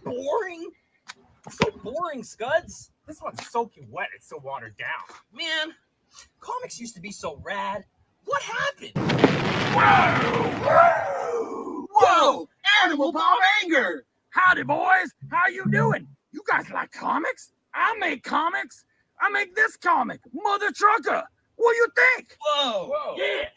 boring. So boring, Scuds. This one's soaking wet. It's so watered down. Man, comics used to be so rad. What happened? Whoa! Animal Belanger! Howdy, boys. How you doing? You guys like comics? I make comics. I make this comic, Mother Trucker. What do you think? Whoa. Yeah.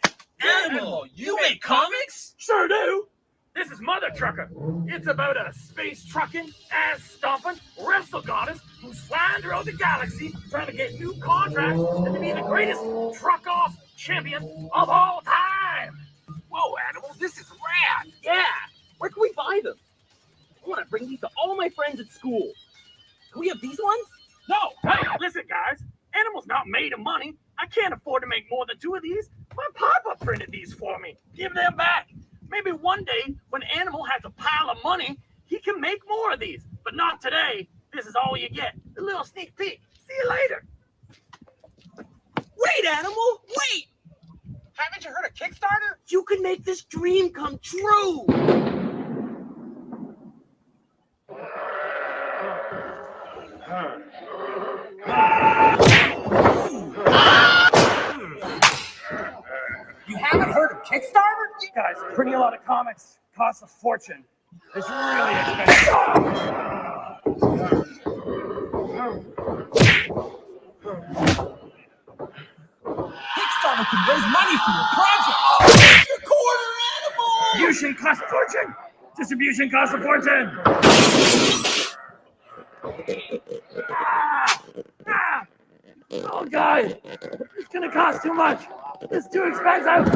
Animal, you make comics? Sure do. This is Mother Trucker. It's about a space trucking, ass stomping wrestle goddess who's flying throughout the galaxy trying to get new contracts and to be the greatest truck-off champion of all time. Whoa, Animal, this is rad. Yeah. Where can we buy them? I want to bring these to all my friends at school. Can we have these ones? No, hey, listen, guys. Animal's not made of money. I can't afford to make more than 2 of these. My papa printed these for me. Give them back. Maybe one day, when Animal has a pile of money, he can make more of these. But not today. This is all you get. A little sneak peek. See you later. Wait, Animal, wait! Haven't you heard of Kickstarter? You can make this dream come true! You haven't heard of Kickstarter? Guys, printing a lot of comics costs a fortune. It's really expensive. Kickstarter can raise money for your project. Your quarter, Animal! Distribution costs a fortune. Distribution costs a fortune. Oh, God. It's going to cost too much. It's too expensive.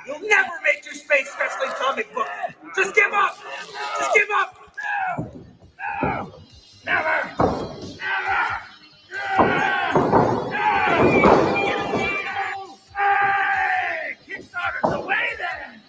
You'll never make your space wrestling comic book. Just give up. Just give up. No. Never. Hey! Kickstarter's away then!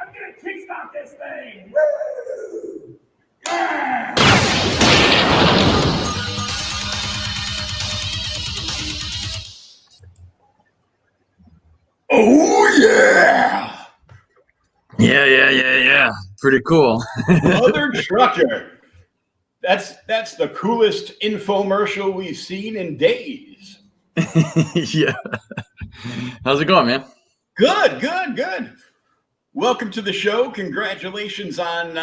I'm gonna kickstart this thing! Woo! Yeah! Oh, yeah! Yeah. Pretty cool. Mother Trucker. That's the coolest infomercial we've seen in days. Yeah. How's it going, man? Good. Welcome to the show. Congratulations on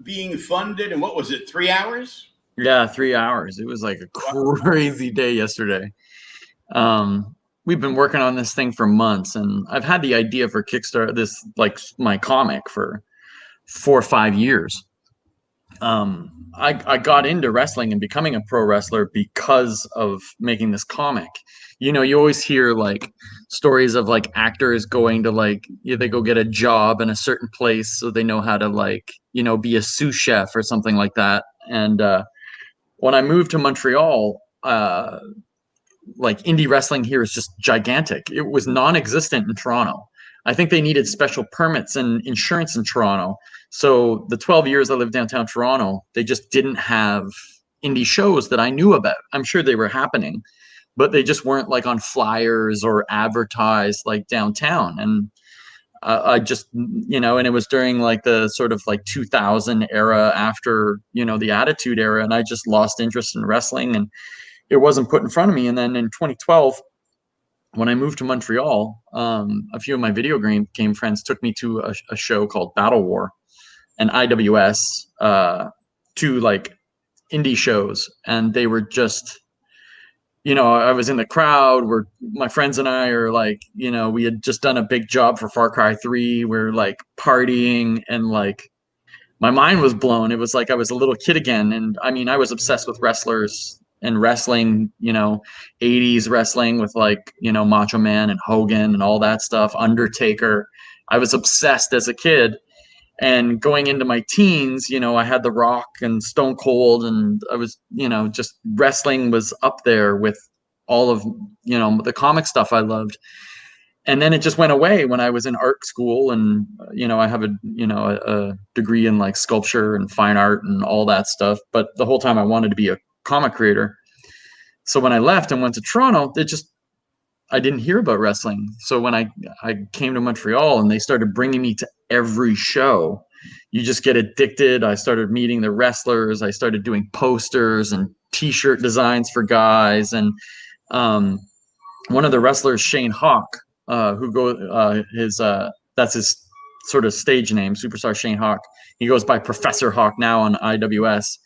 being funded. And what was it, 3 hours? Yeah, 3 hours. It was like a crazy day yesterday. We've been working on this thing for months, and I've had the idea for Kickstarter, this like my comic, for 4 or 5 years. I got into wrestling and becoming a pro wrestler because of making this comic. You know, you always hear like stories of like actors going to like, they go get a job in a certain place so they know how to like, be a sous chef or something like that. And when I moved to Montreal, like indie wrestling here is just gigantic. It was non-existent in Toronto. I think they needed special permits and insurance in Toronto. So the 12 years I lived downtown Toronto, they just didn't have indie shows that I knew about. I'm sure they were happening, but they just weren't like on flyers or advertised like downtown. And I just, and it was during like the sort of like 2000 era after, the Attitude Era. And I just lost interest in wrestling and it wasn't put in front of me. And then in 2012, when I moved to Montreal, a few of my video game friends took me to a show called Battle War and IWS, 2 like indie shows. And they were just, I was in the crowd where my friends and I are like, we had just done a big job for Far Cry 3. We're like partying and like my mind was blown. It was like I was a little kid again. And I mean, I was obsessed with wrestlers and wrestling, 80s wrestling with like, Macho Man and Hogan and all that stuff, Undertaker. I was obsessed as a kid. And going into my teens, I had The Rock and Stone Cold, and I was, just wrestling was up there with all of, the comic stuff I loved. And then it just went away when I was in art school, and I have a degree in like sculpture and fine art and all that stuff. But the whole time I wanted to be a comic creator. So when I left and went to Toronto, I didn't hear about wrestling. So when I came to Montreal and they started bringing me to every show, you just get addicted. I started meeting the wrestlers. I started doing posters and T-shirt designs for guys. And one of the wrestlers, Shane Hawk, that's his sort of stage name, Superstar Shane Hawk. He goes by Professor Hawk now on IWS.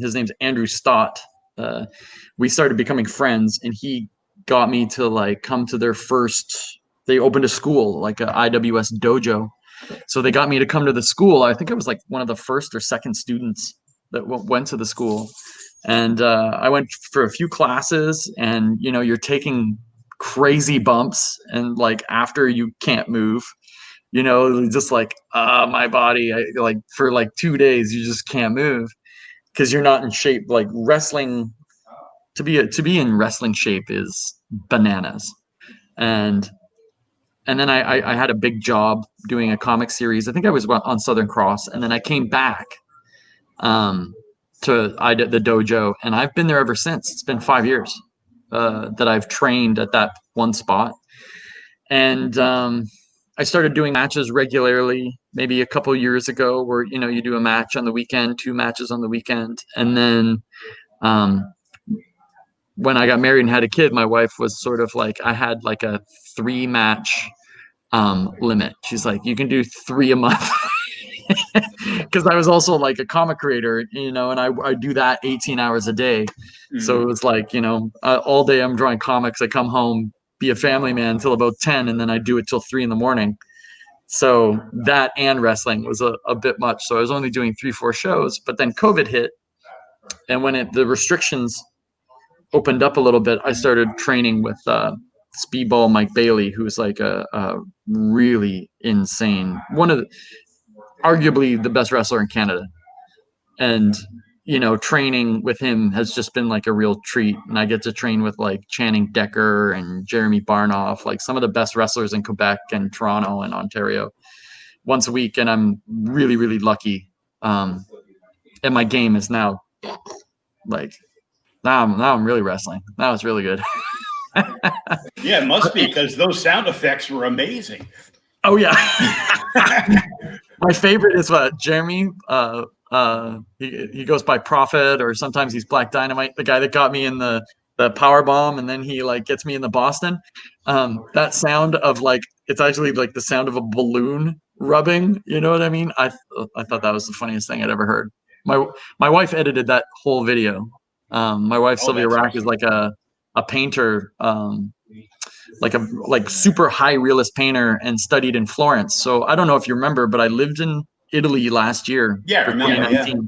His name's Andrew Stott. We started becoming friends, and he got me to like come to they opened a school, like a IWS dojo. So they got me to come to the school. I think I was like one of the first or second students that went to the school. And I went for a few classes, and, you're taking crazy bumps, and like after you can't move, just like, my body, like for like 2 days, you just can't move because you're not in shape. Like wrestling, to be in wrestling shape is bananas. And then I had a big job doing a comic series. I think I was on Southern Cross, and then I came back to the dojo, and I've been there ever since. It's been 5 years that I've trained at that one spot. And I started doing matches regularly, maybe a couple years ago, where, you do a match on the weekend, 2 matches on the weekend. And then when I got married and had a kid, my wife was sort of like, I had like a 3-match limit. She's like, you can do 3 a month. Because I was also like a comic creator, and I do that 18 hours a day. Mm-hmm. So it was like, all day I'm drawing comics. I come home, be a family man until about 10, and then I do it till 3 a.m. So that and wrestling was a bit much. So I was only doing 3-4 shows, but then COVID hit. And when the restrictions opened up a little bit, I started training with Speedball Mike Bailey, who's like a really insane, arguably the best wrestler in Canada. And, training with him has just been like a real treat. And I get to train with like Channing Decker and Jeremy Barnoff, like some of the best wrestlers in Quebec and Toronto and Ontario once a week. And I'm really, really lucky. And my game is now like, now I'm really wrestling. Now it's really good. Yeah, it must be, because those sound effects were amazing. Oh yeah. My favorite is Jeremy. He goes by Prophet, or sometimes he's Black Dynamite, the guy that got me in the power bomb, and then he like gets me in the Boston. That sound of like, it's actually like the sound of a balloon rubbing. You know what I mean? I thought that was the funniest thing I'd ever heard. My wife edited that whole video. My wife Sylvia Rack is like a painter, like super high realist painter, and studied in Florence. So I don't know if you remember, but I lived in Italy last year. Yeah, I remember. 2019. Yeah.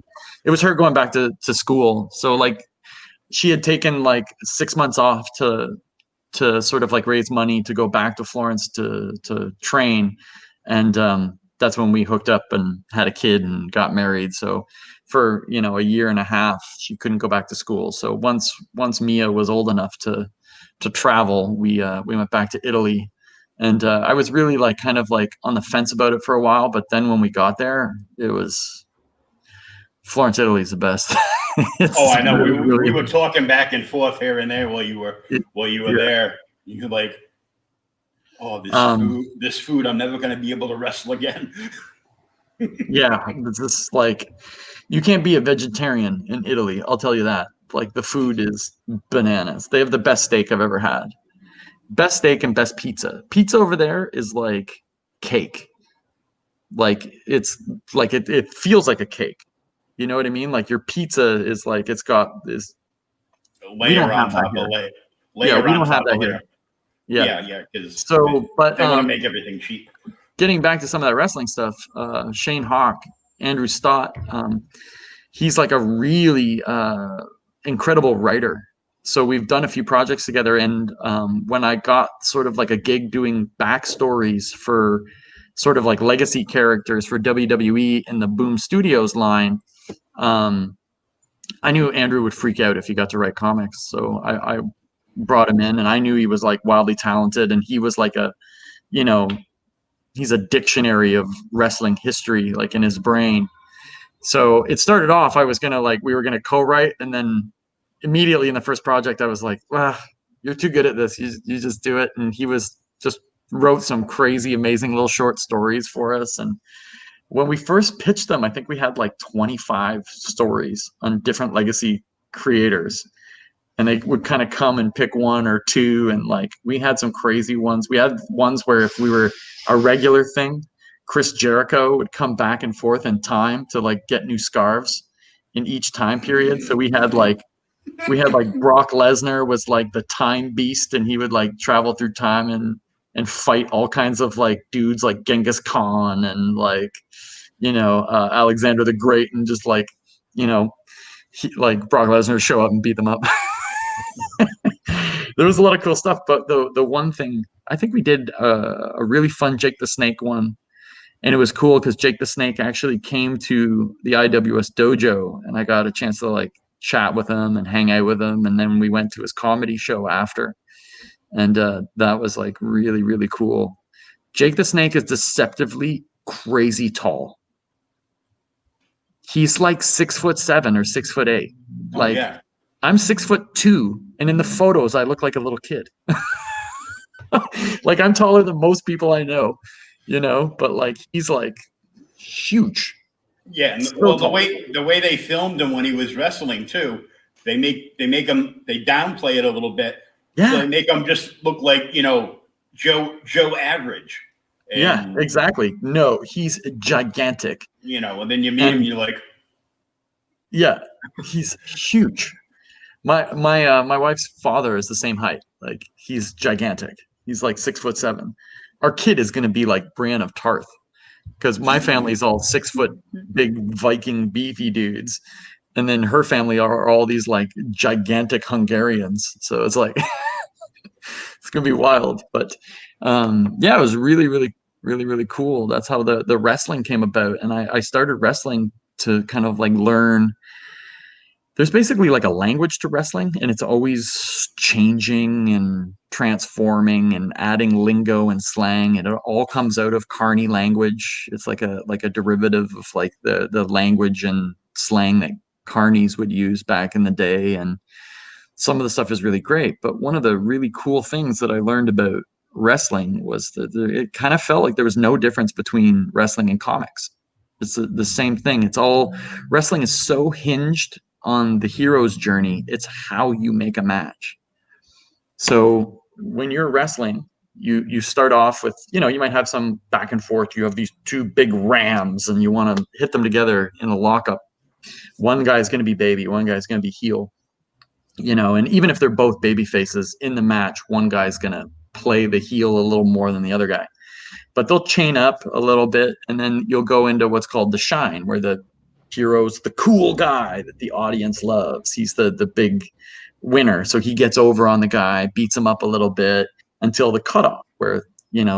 It was her going back to school. So like she had taken like 6 months off to sort of like raise money to go back to Florence to train. And that's when we hooked up and had a kid and got married. So for, a year and a half, she couldn't go back to school. So once Mia was old enough to travel, we went back to Italy. And I was really like kind of like on the fence about it for a while, but then when we got there, it was Florence, Italy's the best. I know. We were talking back and forth here and there while you were there. You were like, oh, this food, I'm never going to be able to wrestle again. Yeah, it's just like, you can't be a vegetarian in Italy. I'll tell you that. Like the food is bananas. They have the best steak I've ever had. Best steak and best pizza. Pizza over there is like cake. Like it's like it feels like a cake. You know what I mean? Like your pizza is like, it's got this layer on top of layer. Yeah, we don't have that here. Yeah. Because but they want to make everything cheap. Getting back to some of that wrestling stuff, Shane Hawk, Andrew Stott, he's like a really incredible writer. So we've done a few projects together, and when I got sort of like a gig doing backstories for sort of like legacy characters for WWE and the Boom Studios line, I knew Andrew would freak out if he got to write comics. So I brought him in, and I knew he was like wildly talented, and he was like a, you know, he's a dictionary of wrestling history, like in his brain. So it started off, we were gonna co-write, and then immediately in the first project, I was like, you're too good at this. You just do it. And he just wrote some crazy, amazing little short stories for us. And when we first pitched them, I think we had like 25 stories on different legacy creators. And they would kind of come and pick one or two. And like, we had some crazy ones. We had ones where if we were a regular thing, Chris Jericho would come back and forth in time to like get new scarves in each time period. So we had like Brock Lesnar was like the time beast, and he would like travel through time and fight all kinds of like dudes like Genghis Khan and like, Alexander the Great, and just like, like Brock Lesnar show up and beat them up. There was a lot of cool stuff, but the one thing, I think we did a really fun Jake the Snake one, and it was cool because Jake the Snake actually came to the IWS dojo, and I got a chance to like chat with him and hang out with him, and then we went to his comedy show after, and that was like really, really cool. Jake the Snake is deceptively crazy tall. He's like 6'7" or 6'8". Like, yeah. I'm 6'2", and in the photos I look like a little kid. Like, I'm taller than most people I know, but like he's like huge. Yeah, and well, the way they filmed him when he was wrestling too, they downplay it a little bit. Yeah, so they make him just look like Joe average. And, yeah, exactly. No, he's gigantic. And then you meet him, you're like, yeah, he's huge. My wife's father is the same height. Like, he's gigantic. He's like 6'7". Our kid is going to be like Brienne of Tarth, because my family's all 6 foot big Viking beefy dudes, and then her family are all these like gigantic Hungarians. So it's like it's gonna be wild. But yeah, it was really, really, really, really cool. That's how the wrestling came about, and I started wrestling to kind of like learn. There's basically like a language to wrestling, and it's always changing and transforming and adding lingo and slang, and it all comes out of Carney language. It's like a derivative of like the language and slang that Carneys would use back in the day, and some of the stuff is really great. But one of the really cool things that I learned about wrestling was that it kind of felt like there was no difference between wrestling and comics. It's the same thing. It's all, wrestling is so hinged on the hero's journey. It's how you make a match. So when you're wrestling, you start off with, you might have some back and forth. You have these two big rams and you want to hit them together in a lockup. One guy's going to be baby, one guy's going to be heel, and even if they're both baby faces in the match, one guy's going to play the heel a little more than the other guy, but they'll chain up a little bit. And then you'll go into what's called the shine, where the hero's the cool guy that the audience loves. He's the big winner. So he gets over on the guy, beats him up a little bit until the cutoff, where,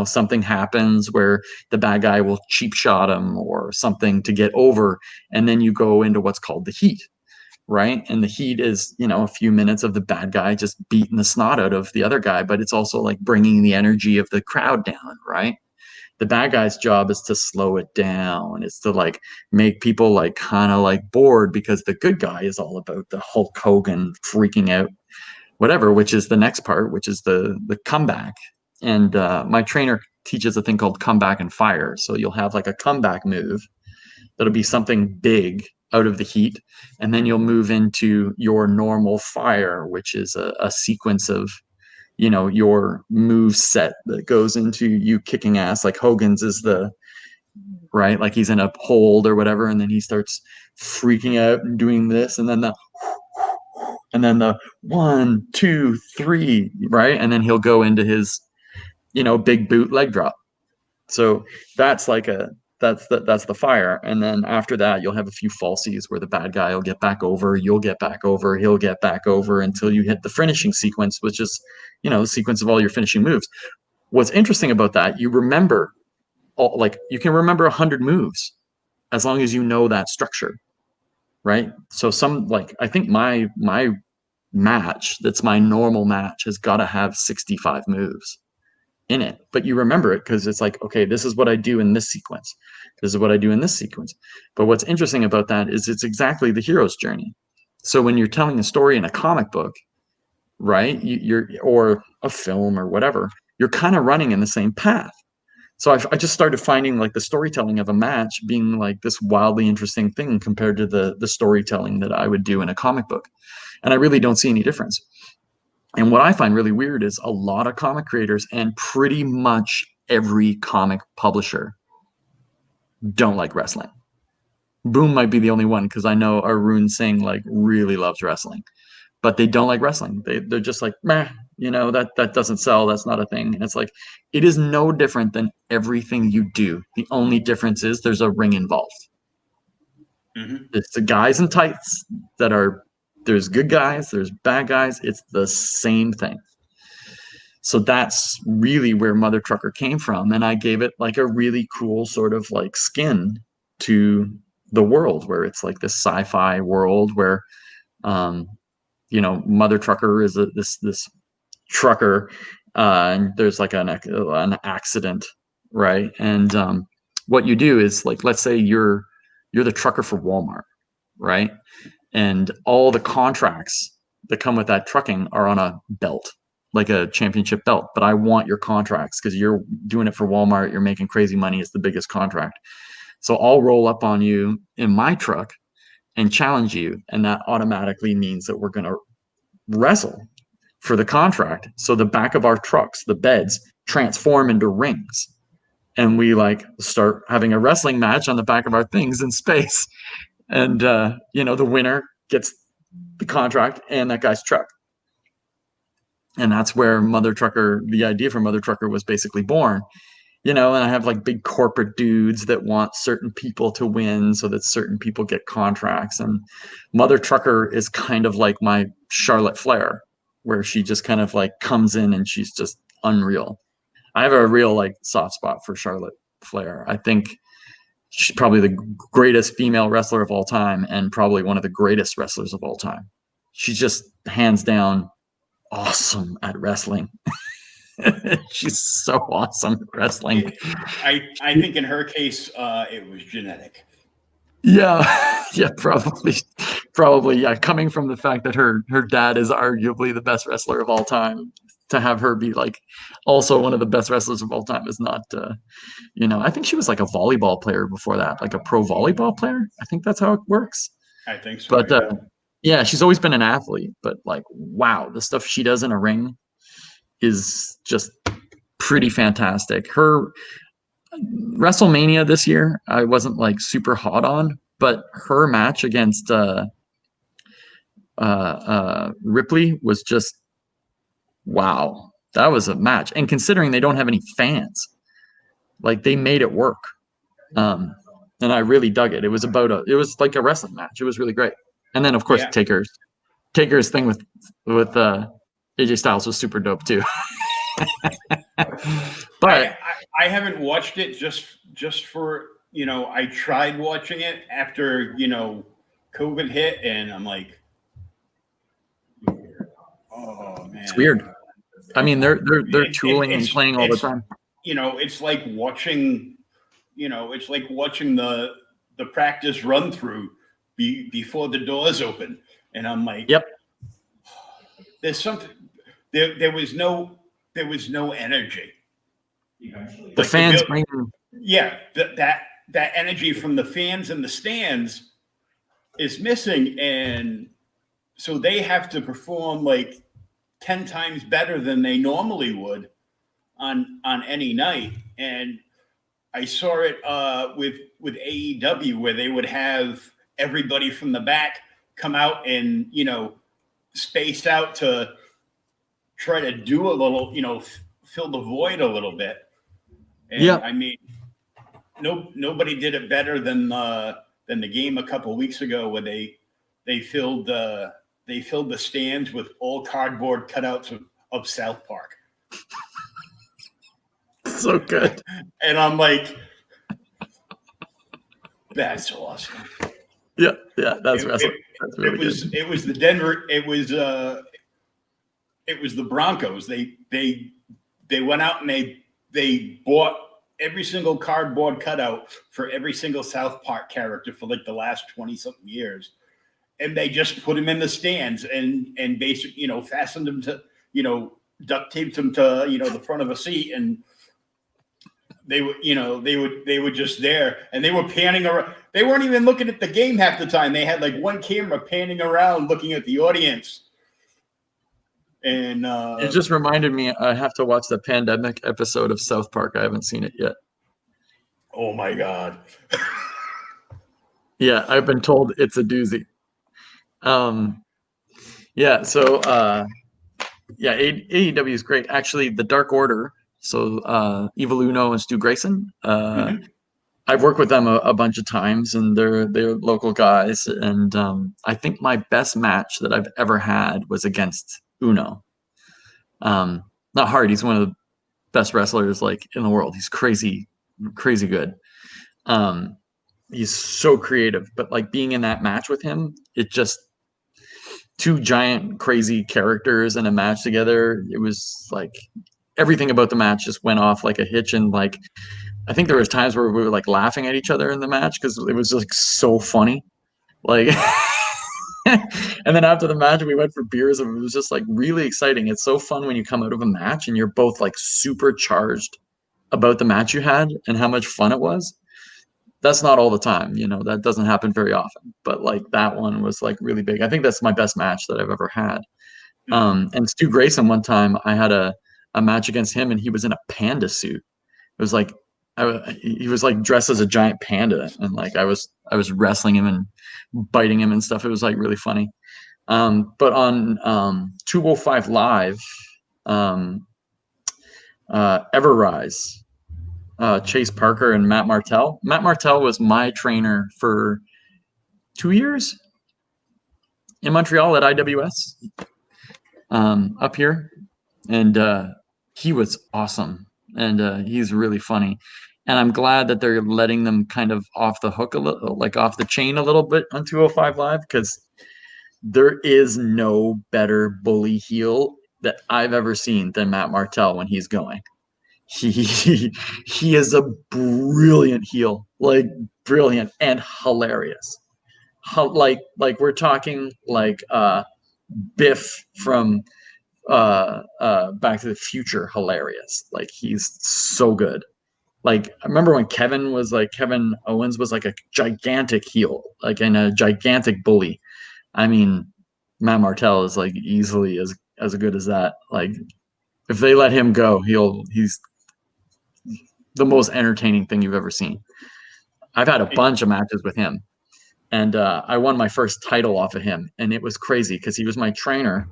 something happens where the bad guy will cheap shot him or something to get over. And then you go into what's called the heat, right? And the heat is, a few minutes of the bad guy just beating the snot out of the other guy, but it's also like bringing the energy of the crowd down, right? The bad guy's job is to slow it down. It's to like make people like kind of like bored, because the good guy is all about the Hulk Hogan freaking out, whatever, which is the next part, which is the comeback. And my trainer teaches a thing called comeback and fire. So you'll have like a comeback move that'll be something big out of the heat, and then you'll move into your normal fire, which is a sequence of your move set that goes into you kicking ass. Like Hogan's is right, like he's in a hold or whatever, and then he starts freaking out and doing this, and then the 1, 2, 3, right, and then he'll go into his big boot leg drop. So that's like that's the fire. And then after that, you'll have a few falsies where the bad guy will get back over, you'll get back over, he'll get back over until you hit the finishing sequence, which is, the sequence of all your finishing moves. What's interesting about that, you remember you can remember 100 moves as long as you know that structure, right? So I think my match, that's my normal match, has got to have 65 moves in it, but you remember it because it's like, okay, this is what I do in this sequence. This is what I do in this sequence. But what's interesting about that is it's exactly the hero's journey. So when you're telling a story in a comic book, right, or a film or whatever, you're kind of running in the same path. So I just started finding like the storytelling of a match being like this wildly interesting thing compared to the storytelling that I would do in a comic book. And I really don't see any difference. And what I find really weird is a lot of comic creators and pretty much every comic publisher don't like wrestling. Boom might be the only one, because I know Arun Singh like really loves wrestling, but they don't like wrestling. They're just like, meh, that doesn't sell. That's not a thing. And it's like, it is no different than everything you do. The only difference is there's a ring involved. Mm-hmm. It's the guys in tights there's good guys, there's bad guys. It's the same thing. So that's really where Mother Trucker came from. And I gave it like a really cool sort of like skin to the world, where it's like this sci-fi world where, Mother Trucker is this trucker, and there's like an accident, right? And what you do is, like, let's say you're the trucker for Walmart, right? And all the contracts that come with that trucking are on a belt, like a championship belt. But I want your contracts because you're doing it for Walmart. You're making crazy money. It's the biggest contract. So I'll roll up on you in my truck and challenge you. And that automatically means that we're going to wrestle for the contract. So the back of our trucks, the beds, transform into rings. And we like start having a wrestling match on the back of our things in space. And, the winner gets the contract and that guy's truck. And that's where the idea for Mother Trucker was basically born. And I have like big corporate dudes that want certain people to win so that certain people get contracts. And Mother Trucker is kind of like my Charlotte Flair, where she just kind of like comes in and she's just unreal. I have a real like soft spot for Charlotte Flair. I think she's probably the greatest female wrestler of all time and probably one of the greatest wrestlers of all time. She's just hands down awesome at wrestling. She's so awesome at wrestling. I think in her case, it was genetic. Yeah, probably. Yeah, coming from the fact that her dad is arguably the best wrestler of all time, to have her be like also one of the best wrestlers of all time is not, I think she was like a volleyball player before that, like a pro volleyball player. I think that's how it works. I think so. But yeah, she's always been an athlete, but like, wow, the stuff she does in a ring is just pretty fantastic. Her WrestleMania this year, I wasn't like super hot on, but her match against Ripley was just, wow, that was a match. And considering they don't have any fans, like they made it work. And I really dug it. It was like a wrestling match. It was really great. And then of course, Taker's thing with AJ Styles was super dope too. But I haven't watched it just for, I tried watching it after, COVID hit, and I'm like, oh man, it's weird. I mean, they're tooling and playing all the time. It's like watching, the practice run through before the doors open, and I'm like, yep. There's something. There was no energy. The fans bring. Yeah, that energy from the fans in the stands is missing, and so they have to perform like 10 times better than they normally would on any night. And I saw it with AEW, where they would have everybody from the back come out and space out to try to do a little, fill the void a little bit. And yeah, I mean, nobody did it better than the game a couple of weeks ago where they filled the stands with all cardboard cutouts of South Park. So good. And I'm like, that's awesome. Yeah, that's wrestling. That's really good. It was the Denver. It was the Broncos. They went out and they bought every single cardboard cutout for every single South Park character for like the last 20-something years, and they just put them in the stands and basically fastened them to duct taped them to the front of a seat, and they were just there, and they were panning around. They weren't even looking at the game half the time. They had like one camera panning around looking at the audience. And it just reminded me I have to watch the pandemic episode of South Park. I haven't seen it yet. Oh my God. Yeah, I've been told it's a doozy. Yeah, so AEW is great. Actually, the Dark Order, so Evil Uno and Stu Grayson, I've worked with them a bunch of times, and they're local guys. And I think my best match that I've ever had was against Uno. Not hard. He's one of the best wrestlers like in the world. He's crazy good. He's so creative, but like being in that match with him, it just two giant crazy characters in a match together. It was like everything about the match just went off like a hitch, and like I think there was times where we were like laughing at each other in the match because it was like so funny. Like and then after the match we went for beers, and it was just like really exciting. It's so fun when you come out of a match and you're both like super charged about the match you had and how much fun it was. That's not all the time, that doesn't happen very often, but like that one was like really big. I think that's my best match that I've ever had. And Stu Grayson, one time I had a match against him, and he was in a panda suit. It was like he was like dressed as a giant panda, and like I was wrestling him and biting him and stuff. It was like really funny. But on 205 Live, Everrise, Chase Parker and Matt Martell. Matt Martell was my trainer for 2 years in Montreal at IWS up here. And he was awesome. And he's really funny. And I'm glad that they're letting them kind of off the hook a little, like off the chain a little bit on 205 Live, because there is no better bully heel that I've ever seen than Matt Martell when he's going. He is a brilliant heel, like brilliant and hilarious. Like we're talking like Biff from Back to the Future hilarious. Like he's so good. Like I remember when Kevin Owens was like a gigantic heel, like and a gigantic bully. I mean, Matt Martell is like easily as good as that. Like if they let him go, he's the most entertaining thing you've ever seen. I've had a bunch of matches with him, and I won my first title off of him, and it was crazy because he was my trainer,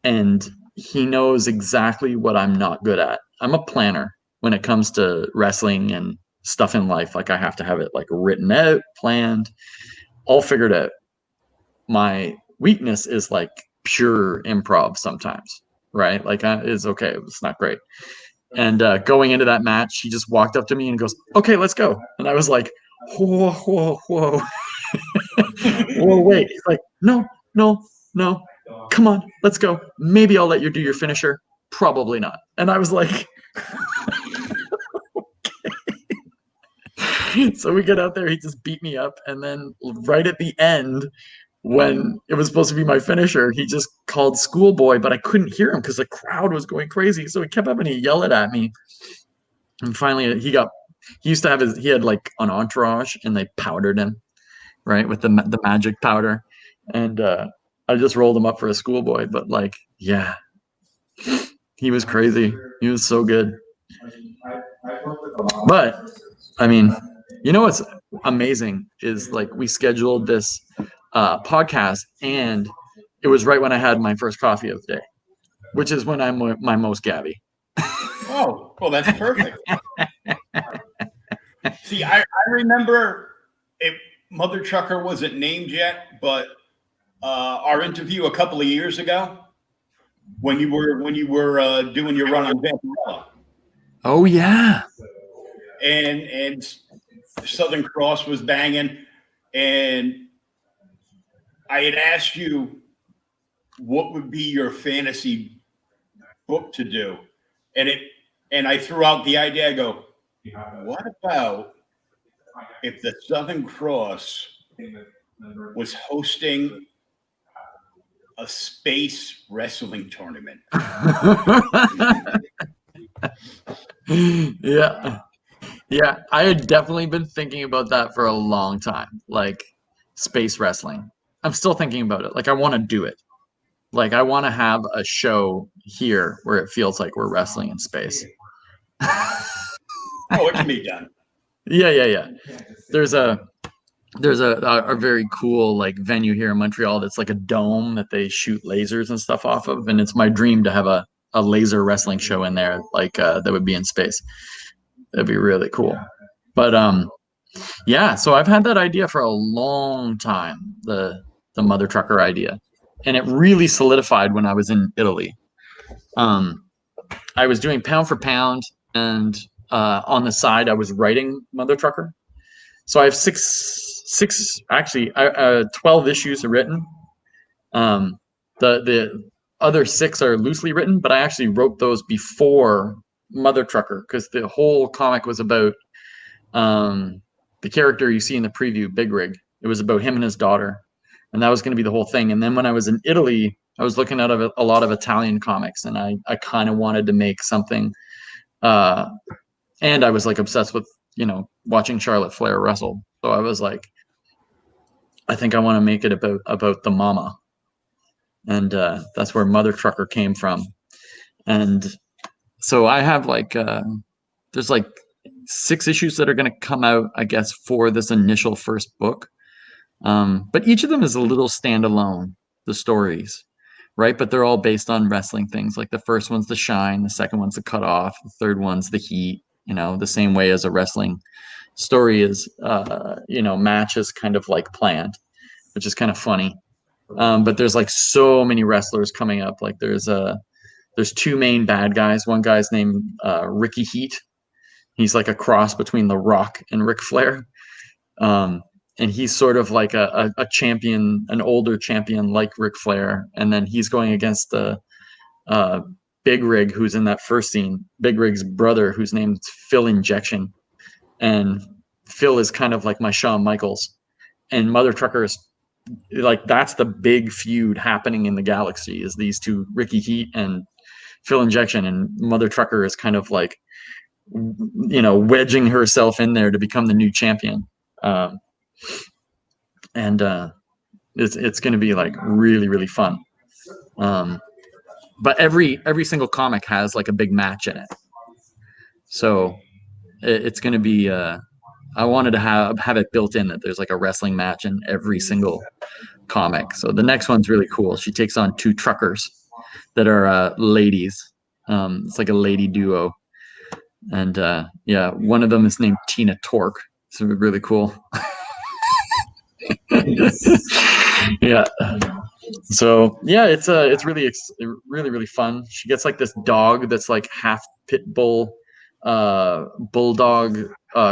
and he knows exactly what I'm not good at. I'm a planner when it comes to wrestling and stuff in life. Like I have to have it like written out, planned, all figured out. My weakness is like pure improv sometimes, right? Like it's okay. It's not great. And going into that match, he just walked up to me and goes, "Okay, let's go." And I was like, "Whoa, whoa, whoa." Whoa, wait. He's like, no, come on, let's go. Maybe I'll let you do your finisher. Probably not. And I was like, okay. So we get out there, he just beat me up. And then right at the end, when it was supposed to be my finisher, he just called schoolboy, but I couldn't hear him because the crowd was going crazy. So he kept having to yell it at me. And finally he had like an entourage, and they powdered him, right, with the magic powder. And I just rolled him up for a schoolboy. But like, yeah, he was crazy. He was so good. But I mean, what's amazing is like we scheduled this podcast, and it was right when I had my first coffee of the day, which is when I'm my most Gabby. Oh, well, that's perfect. See, I remember it. Mother Trucker wasn't named yet, but our interview a couple of years ago when you were doing your run on Vampirella. Oh yeah. And Southern Cross was banging, and I had asked you what would be your fantasy book to do, and I threw out the idea. I go, what about if the Southern Cross was hosting a space wrestling tournament? Yeah, I had definitely been thinking about that for a long time, like space wrestling. I'm still thinking about it. Like I want to do it. Like I want to have a show here where it feels like we're wrestling in space. Oh, it can be done. Yeah. There's a very cool like venue here in Montreal that's like a dome that they shoot lasers and stuff off of, and it's my dream to have a laser wrestling show in there, like that would be in space. That'd be really cool. But yeah, so I've had that idea for a long time, the Mother Trucker idea, and it really solidified when I was in Italy. I was doing pound for pound, and on the side I was writing Mother Trucker. So I have 12 issues written. The other 6 are loosely written, but I actually wrote those before Mother Trucker because the whole comic was about the character you see in the preview, Big Rig. It was about him and his daughter, and that was going to be the whole thing. And then when I was in Italy, I was looking at a lot of Italian comics, and I kind of wanted to make something. And I was like obsessed with, watching Charlotte Flair wrestle. So I was like, I think I want to make it about the mama. And that's where Mother Trucker came from. And so I have there's 6 issues that are going to come out, I guess, for this initial first book. But each of them is a little standalone, the stories, right? But they're all based on wrestling things. Like the first one's the Shine, the second one's the Cutoff, the third one's the Heat, the same way as a wrestling story is, match is kind of like planned, which is kind of funny. But there's so many wrestlers coming up. Like there's 2 main bad guys. One guy's named Ricky Heat. He's like a cross between The Rock and Ric Flair. And he's sort of like a champion, an older champion like Ric Flair. And then he's going against the Big Rig, who's in that first scene. Big Rig's brother, who's named Phil Injection. And Phil is kind of like my Shawn Michaels. And Mother Trucker is that's the big feud happening in the galaxy, is these 2, Ricky Heat and Phil Injection. And Mother Trucker is kind of wedging herself in there to become the new champion. It's going to be really, really fun. But every single comic has a big match in it. So it's going to be, I wanted to have it built in that there's a wrestling match in every single comic. So the next one's really cool. She takes on 2 truckers that are ladies. It's like a lady duo. And one of them is named Tina Torque. So really cool. Yeah. So yeah, it's really really fun. She gets this dog that's half pit bull, bulldog,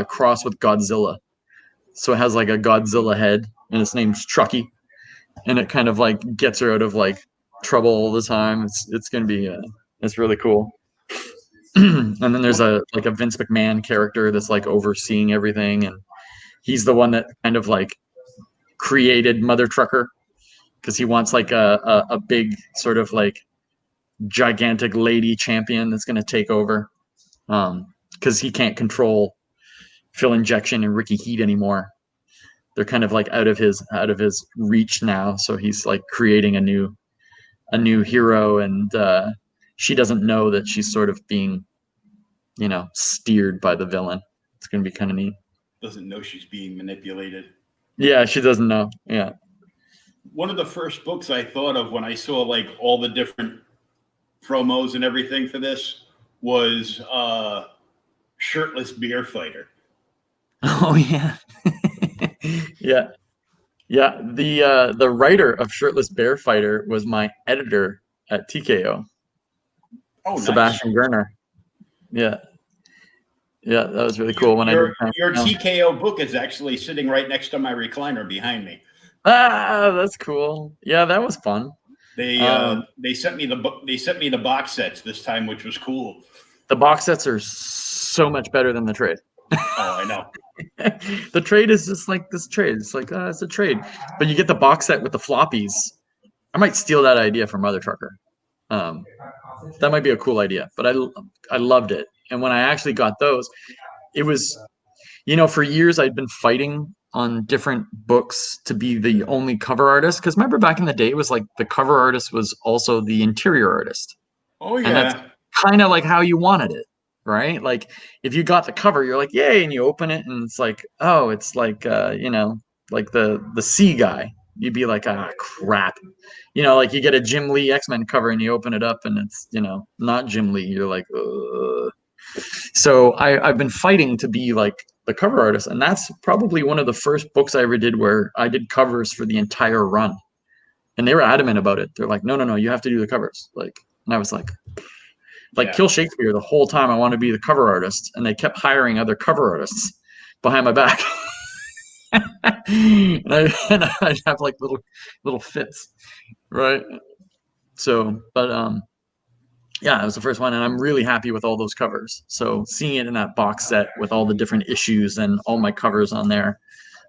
cross with Godzilla. So it has a Godzilla head, and its name's Trucky, and it kind of gets her out of trouble all the time. It's gonna be it's really cool. And then there's a Vince McMahon character that's overseeing everything, and he's the one that kind of created Mother Trucker because he wants a big sort of gigantic lady champion that's going to take over, because he can't control Phil Injection and Ricky Heat anymore. They're kind of out of his reach now, so he's creating a new hero, and she doesn't know that she's sort of being steered by the villain. It's going to be kind of neat. Doesn't know she's being manipulated. Yeah, she doesn't know. Yeah. One of the first books I thought of when I saw all the different promos and everything for this was Shirtless Beer Fighter. Oh yeah. Yeah. Yeah. The writer of Shirtless Bear Fighter was my editor at TKO, Oh, nice. Sebastian Gerner. Yeah. Yeah, that was really Your cool when I did that. your TKO book is actually sitting right next to my recliner behind me. Ah, that's cool. Yeah, that was fun. They sent me the book. They sent me the box sets this time, which was cool. The box sets are so much better than the trade. Oh, I know. The trade is just like this trade. It's like, it's a trade. But you get the box set with the floppies. I might steal that idea from Mother Trucker. That might be a cool idea. But I loved it. And when I actually got those, it was, for years I'd been fighting on different books to be the only cover artist. Because remember back in the day, it was like the cover artist was also the interior artist. Oh, And that's yeah. kind of like how you wanted it, right? Like if you got the cover, you're like, yay, and you open it and it's like, oh, it's like like the sea guy. You'd be like, ah, crap. Like you get a Jim Lee X-Men cover and you open it up and it's, not Jim Lee. You're like, ugh. So I've been fighting to be like the cover artist, and that's probably one of the first books I ever did where I did covers for the entire run. And they were adamant about it. They're like, no, you have to do the covers. And I was like, Yeah. Kill Shakespeare the whole time I want to be the cover artist, and they kept hiring other cover artists behind my back. and I'd have like little fits, right? So, but yeah, it was the first one, and I'm really happy with all those covers. So seeing it in that box set with all the different issues and all my covers on there,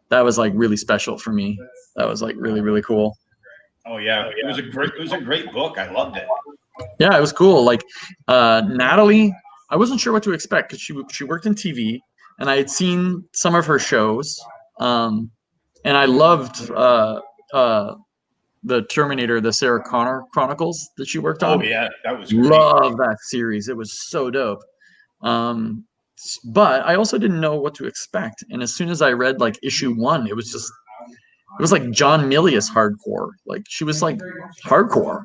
that was like really special for me. That was like really, really cool. Oh yeah, it was a great book. I loved it. Yeah, it was cool. Like Natalie, I wasn't sure what to expect because she worked in TV, and I had seen some of her shows, and I loved the Terminator, the Sarah Connor Chronicles that she worked on. Oh yeah, that was great. Love that series. It was so dope. But I also didn't know what to expect, and as soon as I read like issue 1, it was like John Milius hardcore. Like she was like hardcore,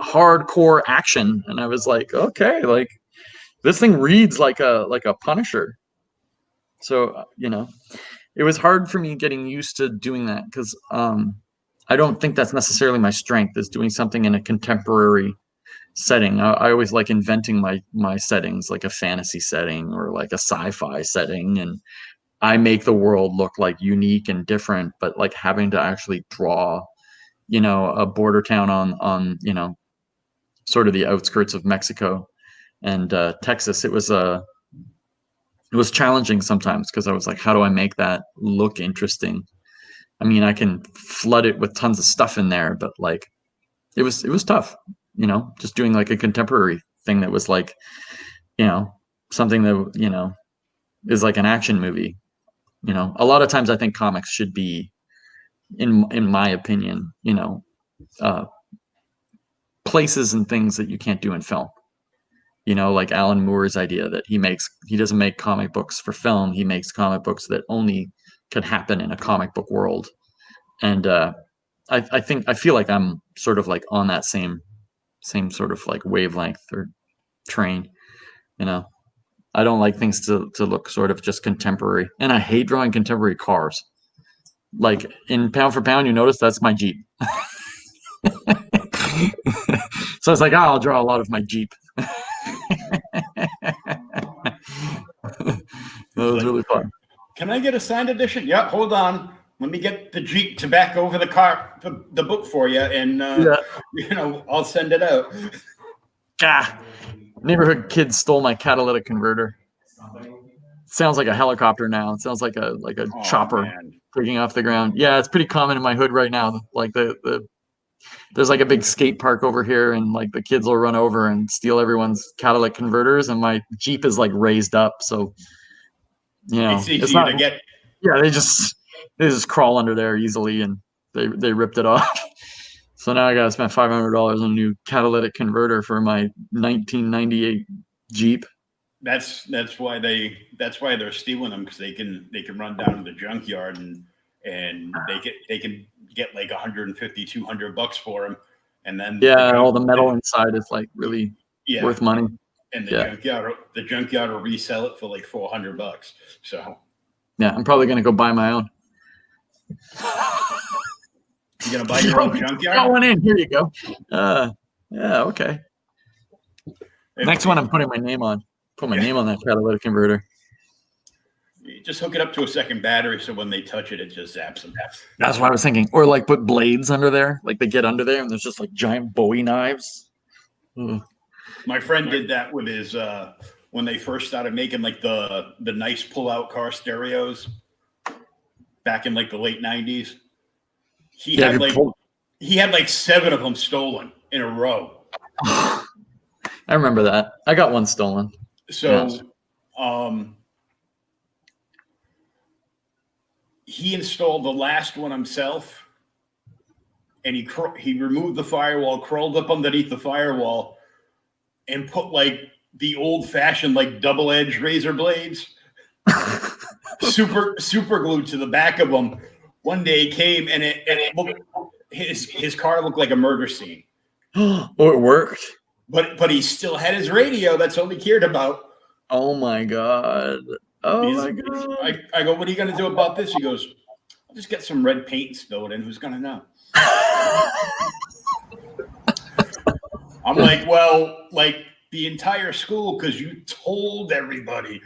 hardcore action, and I was like, okay, like this thing reads like a Punisher. So it was hard for me getting used to doing that because I don't think that's necessarily my strength, is doing something in a contemporary setting. I always like inventing my settings, like a fantasy setting or like a sci-fi setting, and I make the world look like unique and different. But like having to actually draw a border town on sort of the outskirts of Mexico and Texas, it was challenging sometimes because I was like, how do I make that look interesting? I mean, I can flood it with tons of stuff in there, but like it was tough, just doing like a contemporary thing that was like, something that, is like an action movie. A lot of times I think comics should be, in my opinion, places and things that you can't do in film. Like Alan Moore's idea that he doesn't make comic books for film. He makes comic books that only could happen in a comic book world. And I feel like I'm sort of like on that same sort of like wavelength or train. I don't like things to look sort of just contemporary, and I hate drawing contemporary cars. Like in Pound for Pound, you notice that's my Jeep. So it's like, I'll draw a lot of my Jeep. That was really fun. Can I get a signed edition? Yeah, hold on. Let me get the Jeep to back over the book for you, and I'll send it out. Neighborhood kids stole my catalytic converter. It sounds like a helicopter now. It sounds like a chopper taking off the ground. Yeah, it's pretty common in my hood right now. Like there's like a big skate park over here, and like the kids will run over and steal everyone's catalytic converters, and my Jeep is like raised up, so it's easy to get. Yeah, they just crawl under there easily, and they ripped it off. So now I gotta spend $500 on a new catalytic converter for my 1998 Jeep. That's why they're stealing them, because they can run down to the junkyard and they can get like $150-$200 for them, and then all the metal inside is like really worth money. And the junkyard will resell it for like $400. So Yeah, I'm probably gonna go buy my own. You gonna buy your own junkyard? Got one in. Here you go. Yeah, okay. Next one, I'm putting my name on. Put my name on that catalytic converter. You just hook it up to a second battery, so when they touch it, it just zaps them. That's what I was thinking. Or like put blades under there. Like they get under there, and there's just like giant Bowie knives. Ugh. My friend did that with his when they first started making like the nice pull-out car stereos back in like the late 90s. He had like 7 of them stolen in a row. I remember that. I got one stolen. So he installed the last one himself, and he removed the firewall, crawled up underneath the firewall, and put like the old-fashioned like double-edged razor blades, super glued to the back of them. One day he came, and it looked, his car looked like a murder scene. Oh, it worked. But he still had his radio. That's all he cared about. Oh my god. Oh my god. I go, what are you going to do about this? He goes, I'll just get some red paint and spill it in. Who's going to know? I'm like, well, like the entire school, because you told everybody.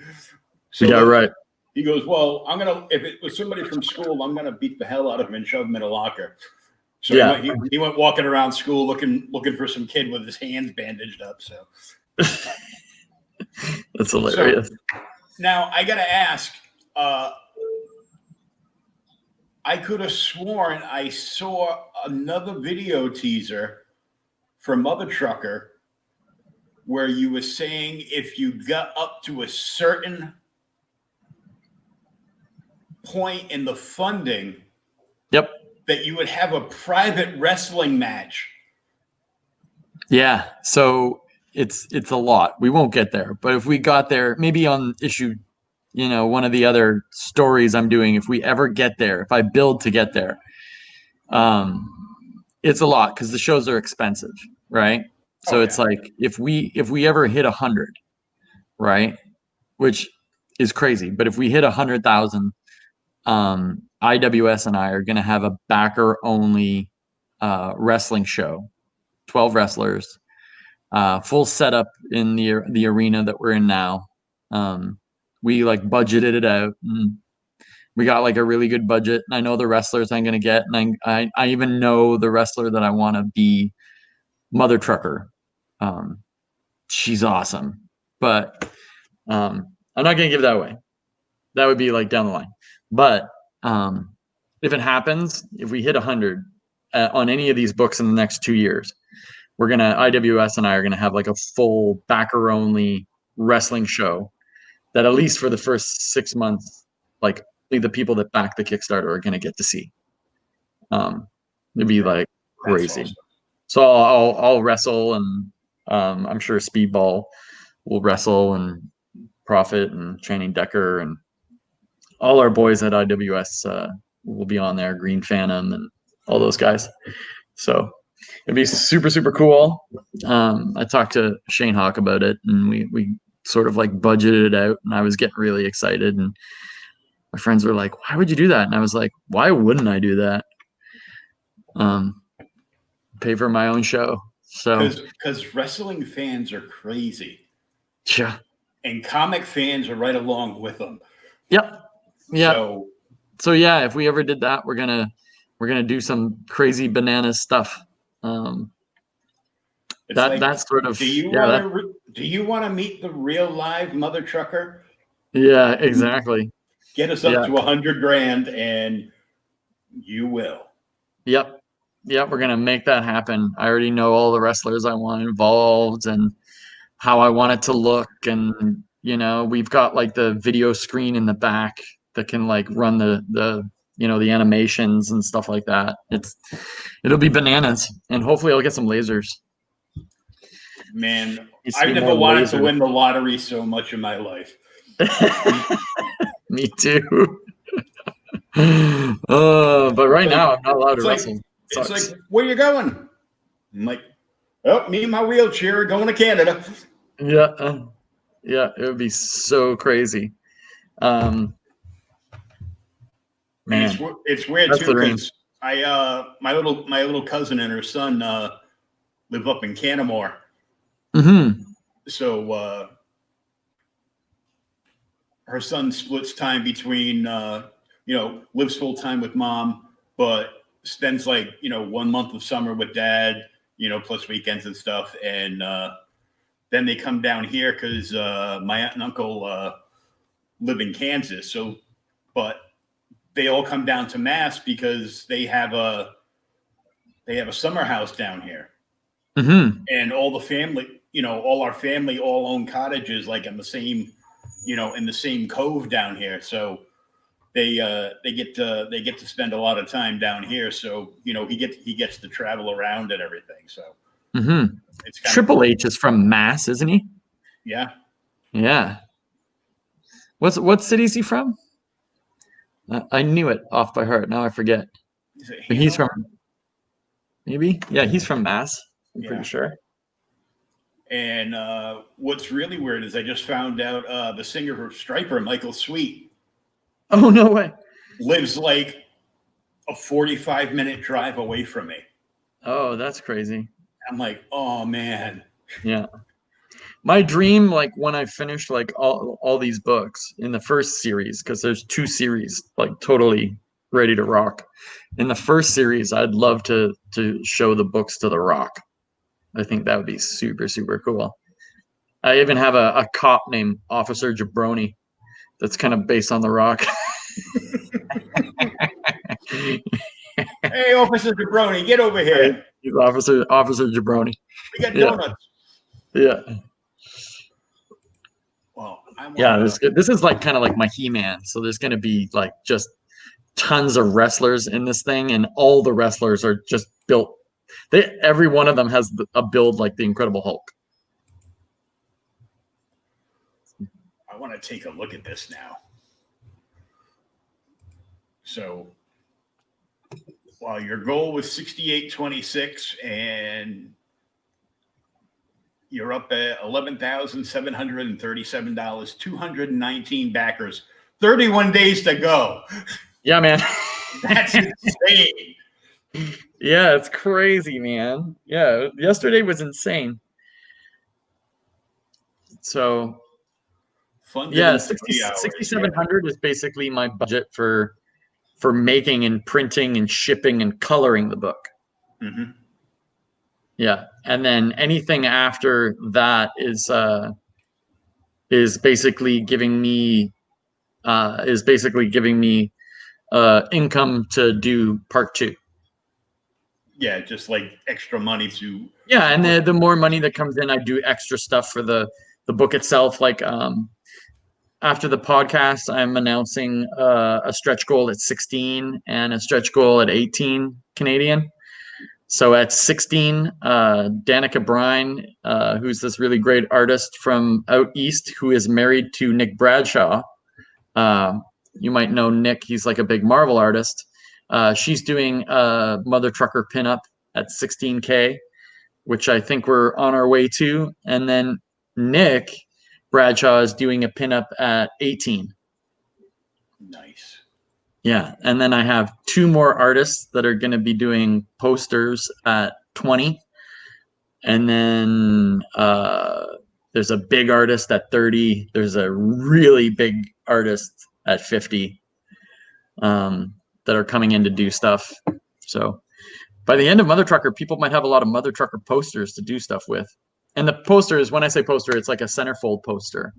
So yeah, right. He goes, well, if it was somebody from school, I'm going to beat the hell out of him and shove him in a locker. So yeah. he went walking around school looking for some kid with his hands bandaged up. So that's hilarious. So, now I got to ask, I could have sworn I saw another video teaser from Mother Trucker where you were saying if you got up to a certain point in the funding, yep, that you would have a private wrestling match. Yeah, so it's a lot. We won't get there, but if we got there, maybe on issue, one of the other stories I'm doing, if we ever get there, if I build to get there, it's a lot because the shows are expensive, right? So it's like if we ever hit 100, right, which is crazy, but if we hit 100,000, IWS and I are going to have a backer only wrestling show, 12 wrestlers, full setup in the arena that we're in now. We like budgeted it out, and we got like a really good budget. And I know the wrestlers I'm going to get, and I even know the wrestler that I want to be Mother Trucker. She's awesome, but I'm not going to give that away. That would be like down the line. But if it happens, if we hit 100 on any of these books in the next 2 years, IWS and I are gonna have like a full backer only wrestling show that at least for the first 6 months, like the people that back the Kickstarter are gonna get to see. It'd be like crazy. Awesome. So I'll wrestle, and I'm sure Speedball will wrestle, and Profit and Channing Decker and all our boys at IWS will be on there, Green Phantom and all those guys. So it'd be super, super cool. I talked to Shane Hawk about it, and we sort of like budgeted it out, and I was getting really excited. And my friends were like, why would you do that? And I was like, why wouldn't I do that? Pay for my own show. So because wrestling fans are crazy. Yeah. And comic fans are right along with them. Yep. Yeah. So yeah, if we ever did that, we're gonna do some crazy bananas stuff. That's sort of. Do you want to meet the real live Mother Trucker? Yeah, exactly. Get us up to 100 grand, and you will. Yep. We're gonna make that happen. I already know all the wrestlers I want involved and how I want it to look, and we've got like the video screen in the back that can like run the animations and stuff like that. It'll be bananas, and hopefully I'll get some lasers. Man, I've never wanted to win the lottery so much in my life. Me too. But right now I'm not allowed to wrestle. It's like, where you going? I'm like, oh, me and my wheelchair are going to Canada. Yeah, it would be so crazy. And Man, it's weird that's too the dream. because my little cousin and her son live up in Canamore. Mm-hmm. So her son splits time between lives full time with mom, but spends like 1 month of summer with dad, plus weekends and stuff, and then they come down here because my aunt and uncle live in Kansas. So, but they all come down to Mass because they have a summer house down here, and all the family, all our family all own cottages like in the same, in the same cove down here. So they get to spend a lot of time down here. So he gets to travel around and everything. So it's kind of Triple cool. H is from Mass, isn't he? Yeah. Yeah. What city is he from? I knew it off by heart. Now I forget. But he's from maybe. Yeah, he's from Mass. I'm pretty sure. And what's really weird is I just found out the singer of Striper, Michael Sweet. Oh, no way. Lives like a 45-minute drive away from me. Oh, that's crazy. I'm like, oh man. Yeah. My dream, like when I finished like all these books in the first series, because there's 2 series, like totally ready to rock. In the first series, I'd love to show the books to The Rock. I think that would be super, super cool. I even have a cop named Officer Jabroni that's kind of based on The Rock. Hey, Officer Jabroni, get over here. He's Officer Jabroni. We got donuts. Yeah. Well, this is like kind of like my He-Man. So there's going to be like just tons of wrestlers in this thing, and all the wrestlers are just built. Every one of them has a build like the Incredible Hulk. I want to take a look at this now. So, while your goal was 68.26 and you're up at $11,737, 219 backers, 31 days to go. Yeah, man. That's insane. Yeah, it's crazy, man. Yeah, yesterday was insane. So, yeah, 6,700 is basically my budget for making and printing and shipping and coloring the book. Mm-hmm. Yeah, and then anything after that is basically giving me income to do part 2. Yeah, just like extra money to. Yeah, and the more money that comes in, I do extra stuff for the book itself. Like after the podcast, I'm announcing a stretch goal at 16 and a stretch goal at 18 Canadian. So at 16, Danica Brine, who's this really great artist from out east who is married to Nick Bradshaw. You might know Nick. He's like a big Marvel artist. She's doing a Mother Trucker pinup at 16K, which I think we're on our way to. And then Nick Bradshaw is doing a pinup at 18. Nice. Yeah. And then I have 2 more artists that are going to be doing posters at 20. And then there's a big artist at 30. There's a really big artist at 50 that are coming in to do stuff. So by the end of Mother Trucker, people might have a lot of Mother Trucker posters to do stuff with. And the posters, when I say poster, it's like a centerfold poster,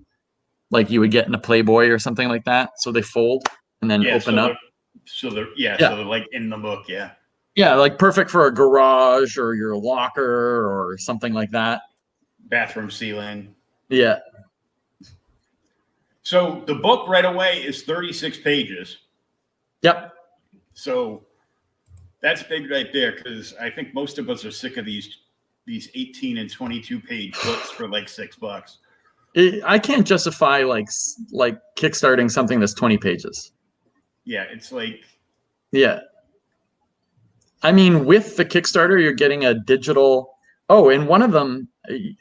like you would get in a Playboy or something like that. So they fold and then open up. So they're like in the book, yeah. Yeah, like perfect for a garage or your locker or something like that. Bathroom ceiling. Yeah. So the book right away is 36 pages. Yep. So that's big right there, because I think most of us are sick of these 18 and 22 page books for like $6. I can't justify like kickstarting something that's 20 pages. Yeah, it's like. Yeah. I mean, with the Kickstarter, you're getting a digital. Oh, and one of them,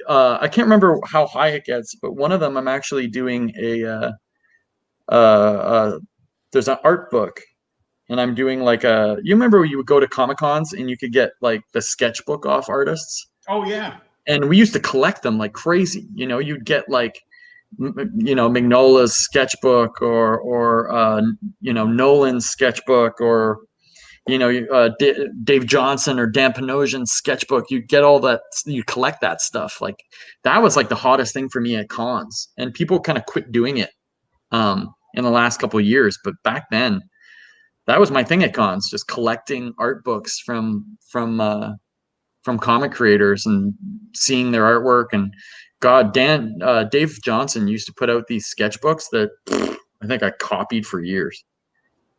I can't remember how high it gets, but one of them I'm actually doing there's an art book and I'm doing like you remember when you would go to Comic Cons and you could get like the sketchbook off artists? Oh yeah. And we used to collect them like crazy. You'd get like, Mignola's sketchbook or Nolan's sketchbook or, Dave Johnson or Dan Panosian's sketchbook. You get all that, you collect that stuff. Like that was like the hottest thing for me at cons, and people kind of quit doing it in the last couple of years. But back then, that was my thing at cons, just collecting art books from comic creators and seeing their artwork. And God, Dave Johnson used to put out these sketchbooks that I think I copied for years.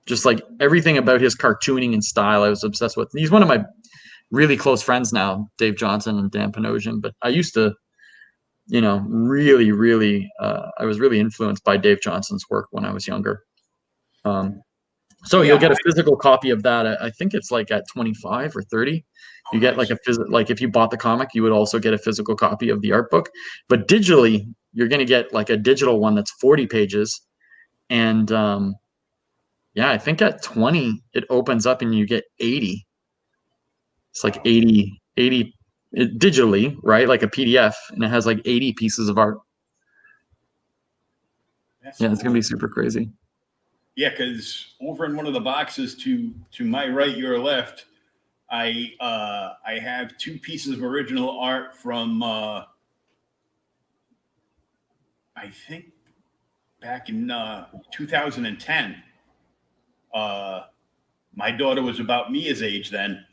Just like everything about his cartooning and style, I was obsessed with. He's one of my really close friends now, Dave Johnson and Dan Panosian. But I used to, really, really, I was really influenced by Dave Johnson's work when I was younger. So you'll get a physical copy of that. I think it's like at 25 or 30. You get like like if you bought the comic, you would also get a physical copy of the art book. But digitally, you're going to get like a digital one that's 40 pages. And I think at 20, it opens up and you get 80. It's like 80 digitally, right? Like a PDF, and it has like 80 pieces of art. It's going to be super crazy. Yeah, because over in one of the boxes to my right, your left, I have 2 pieces of original art from I think back in 2010. My daughter was about Mia's age then,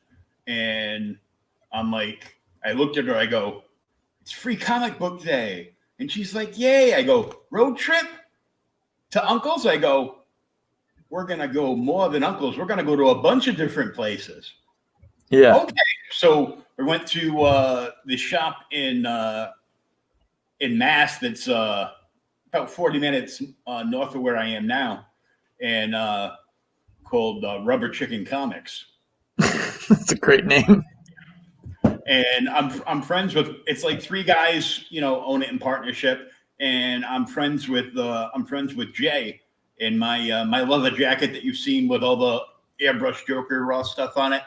and I'm like, I looked at her, I go, "It's Free Comic Book Day," and she's like, "Yay!" I go, "Road trip to Uncle's?" I go, "We're going to go more than Uncle's. We're going to go to a bunch of different places." Yeah. Okay. So we went to the shop in Mass that's about 40 minutes north of where I am now, and called Rubber Chicken Comics. That's a great name. And I'm friends with, it's like 3 guys, own it in partnership, and I'm friends with Jay. In my leather jacket that you've seen with all the airbrush Joker raw stuff on it,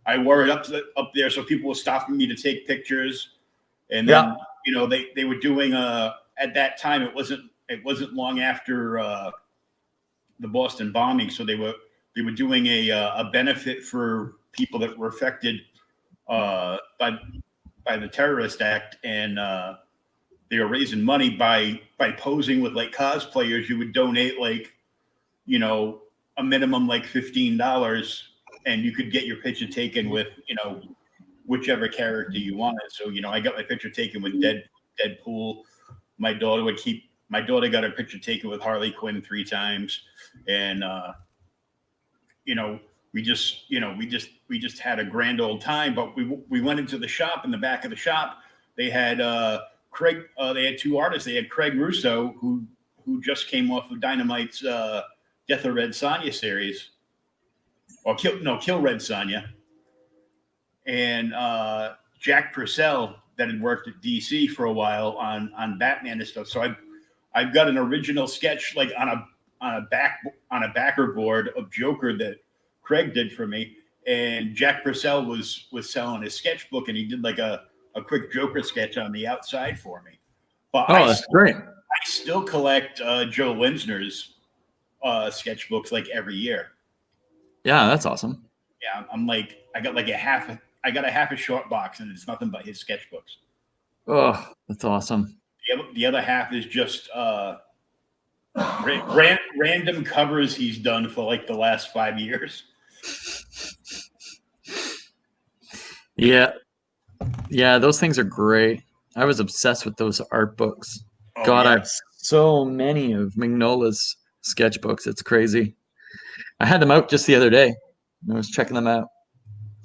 I wore it up there so people were stopping me to take pictures. And then they were doing at that time it wasn't long after the Boston bombing, so they were doing a benefit for people that were affected by the terrorist act, and they were raising money by posing with like cosplayers. You would donate like, a minimum like $15, and you could get your picture taken with, whichever character you wanted. So, I got my picture taken with Deadpool. My daughter got her picture taken with Harley Quinn 3 times. And, we just had a grand old time, but we went into the shop. In the back of the shop, they had Craig. They had 2 artists. They had Craig Russo, who just came off of Dynamite's Death of Red Sonja series, or Kill Red Sonja, and Jack Purcell that had worked at DC for a while on Batman and stuff. So I've got an original sketch like on a backer board of Joker that Craig did for me, and Jack Purcell was selling his sketchbook, and he did like a quick Joker sketch on the outside for me. But that's great. I still collect Joe Linsner's sketchbooks like every year. Yeah, that's awesome. Yeah, I'm like, I got a half a short box, and it's nothing but his sketchbooks. Oh, that's awesome. The other half is just random covers he's done for like the last 5 years. Yeah, those things are great. I was obsessed with those art books. Oh, God, yeah. I have so many of Mignola's sketchbooks. It's crazy. I had them out just the other day. I was checking them out.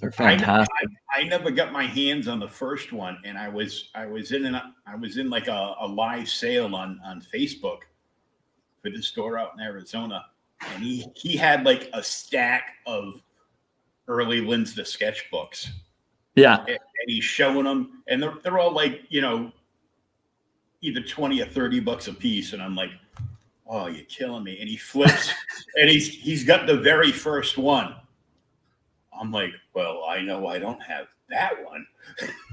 They're fantastic. I never got my hands on the first one, and I was in like a live sale on Facebook for the store out in Arizona, and he had like a stack of early Linsner sketchbooks. Yeah, and he's showing them, and they're all like, either $20 or $30 a piece, and I'm like, oh, you're killing me. And he flips and he's got the very first one. I'm like, well, I know I don't have that one.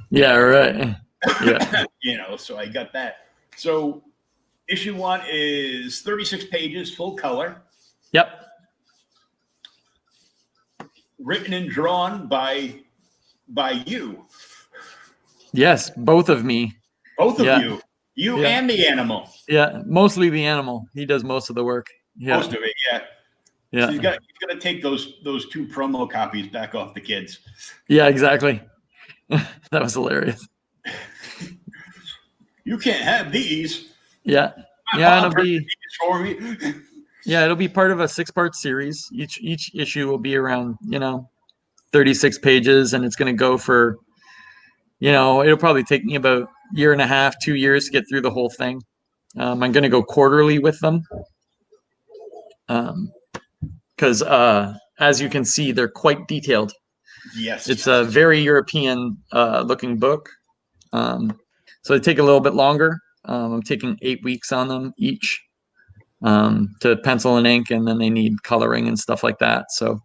Yeah, right. Yeah. You know, so I got that. So issue 1 is 36 pages, full color. Yep. Written and drawn by you. Yes, both of me. Both of you. You and the animal. Yeah, mostly the animal. He does most of the work. Yeah. Most of it, yeah. Yeah. So he's got to take those 2 promo copies back off the kids. Yeah, exactly. That was hilarious. You can't have these. Yeah. My Yeah, mom it'll be purchased these for me. yeah, it'll be part of a 6-part series. Each issue will be around, 36 pages, and it's going to go for, it'll probably take me about a year and a half, 2 years to get through the whole thing. I'm going to go quarterly with them. Because as you can see, they're quite detailed. Yes. It's a very European looking book. So they take a little bit longer. I'm taking 8 weeks on them each to pencil and ink, and then they need coloring and stuff like that. So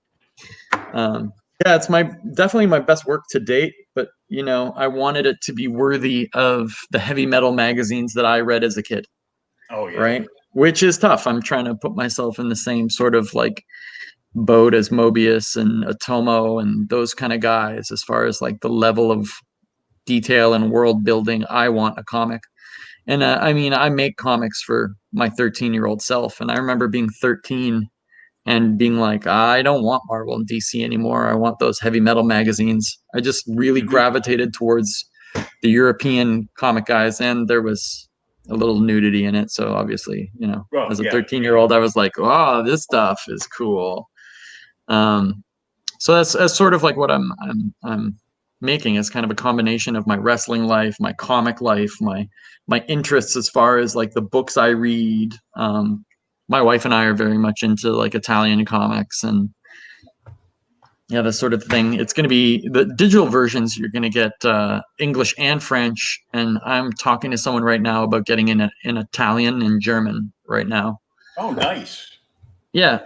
yeah, it's definitely my best work to date, but I wanted it to be worthy of the heavy metal magazines that I read as a kid. Oh yeah. Right? Which is tough. I'm trying to put myself in the same sort of like boat as Mobius and Atomo and those kind of guys as far as like the level of detail and world building I want a comic. And I mean, I make comics for my 13-year-old self, and I remember being 13 and being like, I don't want Marvel and DC anymore. I want those heavy metal magazines. I just really gravitated towards the European comic guys, and there was a little nudity in it. So obviously, as a 13-year-old, I was like, oh, this stuff is cool. So that's sort of like what I'm making is kind of a combination of my wrestling life, my comic life, my interests as far as like the books I read. My wife and I are very much into like Italian comics and this sort of thing. It's going to be the digital versions. You're going to get English and French, and I'm talking to someone right now about getting in Italian and German right now. Oh, nice. Yeah.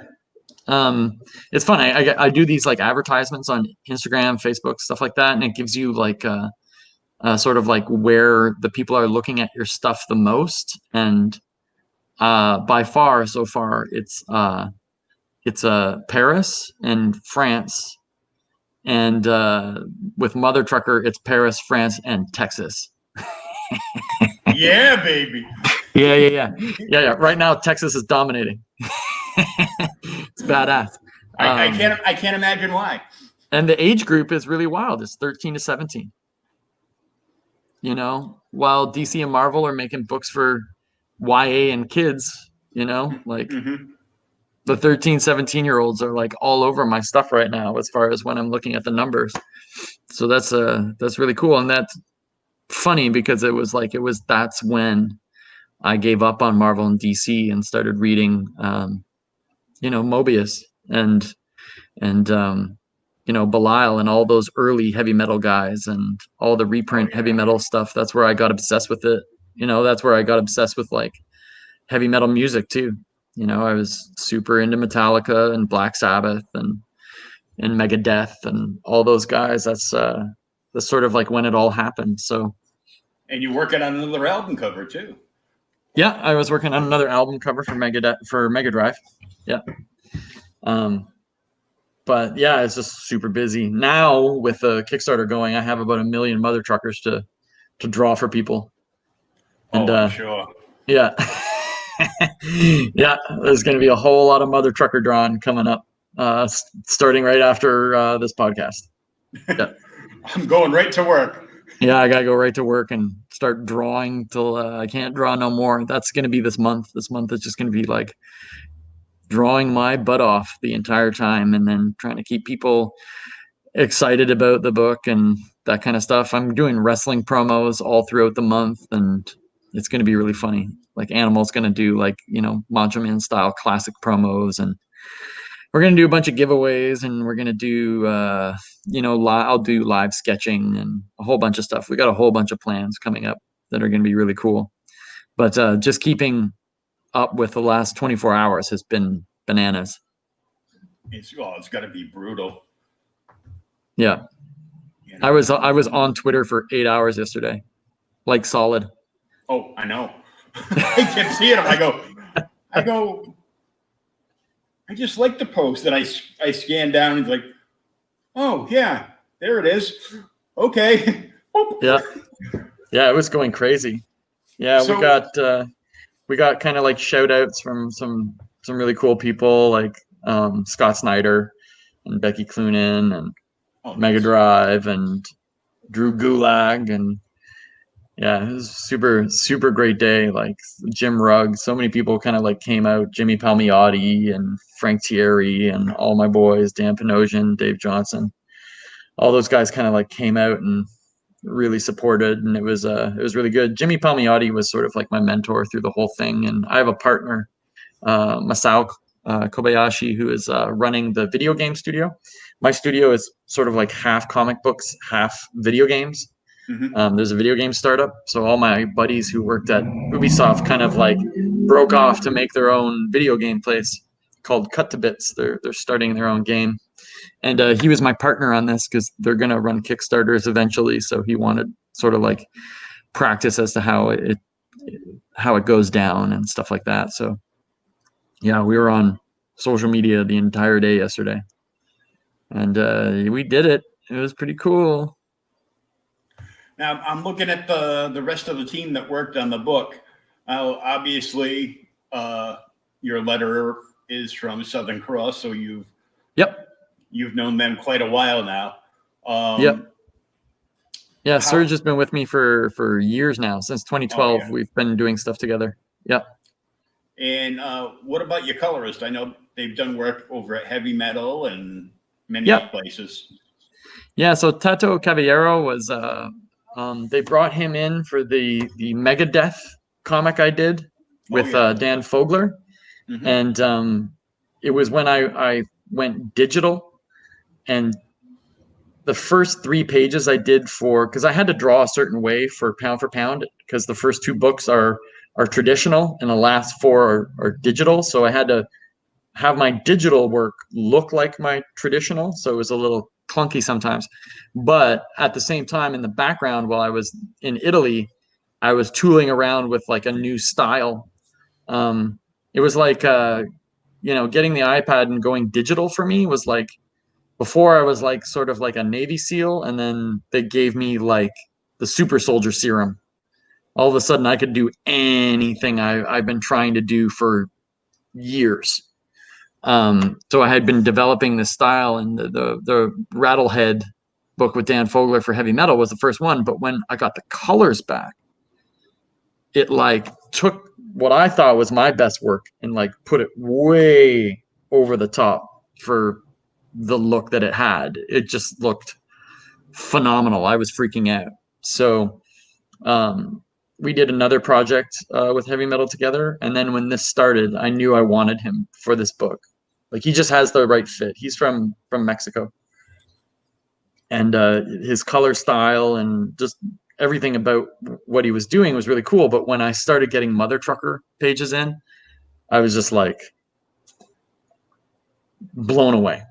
It's fun. I do these like advertisements on Instagram, Facebook, stuff like that, and it gives you like sort of like where the people are looking at your stuff the most. And by far, so far, it's Paris and France, and with Mother Trucker, it's Paris, France, and Texas. Yeah, baby. Yeah. Right now, Texas is dominating. It's badass. I can't imagine why. And the age group is really wild. It's 13 to 17. While DC and Marvel are making books for YA and kids, like the 13, 17-year-olds are like all over my stuff right now as far as when I'm looking at the numbers. So that's really cool. And that's funny because that's when I gave up on Marvel and DC and started reading Mobius and Belial and all those early heavy metal guys and all the reprint heavy metal stuff. That's where I got obsessed with it. That's where I got obsessed with like heavy metal music too. I was super into Metallica and Black Sabbath and Megadeth and all those guys. That's sort of like when it all happened. So. And you're working on another album cover too. Yeah, I was working on another album cover for Mega Drive. Yeah. But yeah, it's just super busy. Now with the Kickstarter going, I have about 1 million Mother Truckers to draw for people. And I'm sure. Yeah. Yeah, there's going to be a whole lot of Mother Trucker drawing coming up, starting right after this podcast. Yeah. I'm going right to work. Yeah, I got to go right to work and start drawing till I can't draw no more. That's going to be this month. This month is just going to be like drawing my butt off the entire time and then trying to keep people excited about the book and that kind of stuff. I'm doing wrestling promos all throughout the month, and it's going to be really funny. Like Animal's going to do like, Macho Man style classic promos, and we're going to do a bunch of giveaways, and we're going to do, I'll do live sketching and a whole bunch of stuff. We got a whole bunch of plans coming up that are going to be really cool, but just keeping up with the last 24 hours has been bananas. It's got to be brutal. Yeah. You I know? was on Twitter for 8 hours yesterday, like solid. Oh, I know. I kept seeing them. I go. I just like the post that I scan down and it's like, oh yeah, there it is. Okay. Yeah. Yeah, it was going crazy. Yeah, So, we got kind of like shout outs from some really cool people like Scott Snyder and Becky Cloonan and Mega Drive and Drew Gulag, and yeah, it was super great day. Like Jim Rugg, so many people kind of like came out. Jimmy Palmiotti and Frank Thierry and all my boys, Dan Panosian, Dave Johnson, all those guys kind of like came out and really supported, and it was really good. Jimmy Palmiotti was sort of like my mentor through the whole thing, and I have a partner, Masao Kobayashi, who is running the video game studio. My studio is sort of like half comic books, half video games. mm-hmm. There's a video game startup, so all my buddies who worked at UbiSoft kind of like broke off to make their own video game place called Cut to Bits. They're starting their own game, and he was my partner on this because they're gonna run Kickstarters eventually. So he wanted sort of like practice as to how it goes down and stuff like that. So yeah, we were on social media the entire day yesterday, and we did it. It was pretty cool. Now I'm looking at the rest of the team that worked on the book. Obviously, your letterer is from Southern Cross, so you've known them quite a while now. Yeah, Serge has been with me for years now. Since 2012, we've been doing stuff together. Yep. And what about your colorist? I know they've done work over at HeavyMetal and many places. Yeah, so Tato Caballero was they brought him in for the Megadeth comic I did with Dan Fogler. Mm-hmm. And it was when I went digital, and the first 3 pages I did because I had to draw a certain way for pound, because the first 2 books are traditional and the last 4 are digital. So I had to have my digital work look like my traditional. So it was a little clunky sometimes. But at the same time, in the background, while I was in Italy, I was tooling around with like a new style. It was like, getting the iPad and going digital for me was like, before I was like sort of like a Navy SEAL, and then they gave me like the super soldier serum. All of a sudden I could do anything I've been trying to do for years. So I had been developing this style, and the Rattlehead book with Dan Fogler for HeavyMetal was the first one. But when I got the colors back, it like took what I thought was my best work and like put it way over the top for the look that it had. It just looked phenomenal. I was freaking out. So we did another project with HeavyMetal together, and then when this started, I knew I wanted him for this book. Like, he just has the right fit. He's from Mexico, and his color style and just everything about what he was doing was really cool. But when I started getting Mother Trucker pages in, I was just like blown away.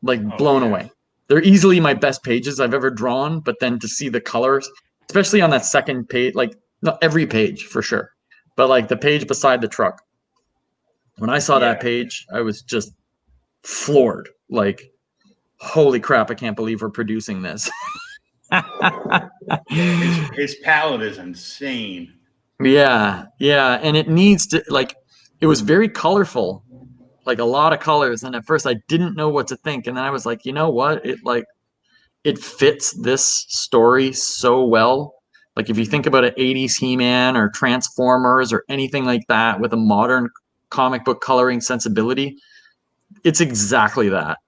Blown away. They're easily my best pages I've ever drawn, but then to see the colors, especially on that second page, like not every page for sure, but like the page beside the truck. When I saw that page, I was just floored. Like, holy crap, I can't believe we're producing this. His palette is insane. Yeah. And it needs to, like, it was very colorful. Like a lot of colors, and at first I didn't know what to think, and then I was like, you know what, it fits this story so well. Like, if you think about an 80s He-Man or Transformers or anything like that with a modern comic book coloring sensibility, it's exactly that.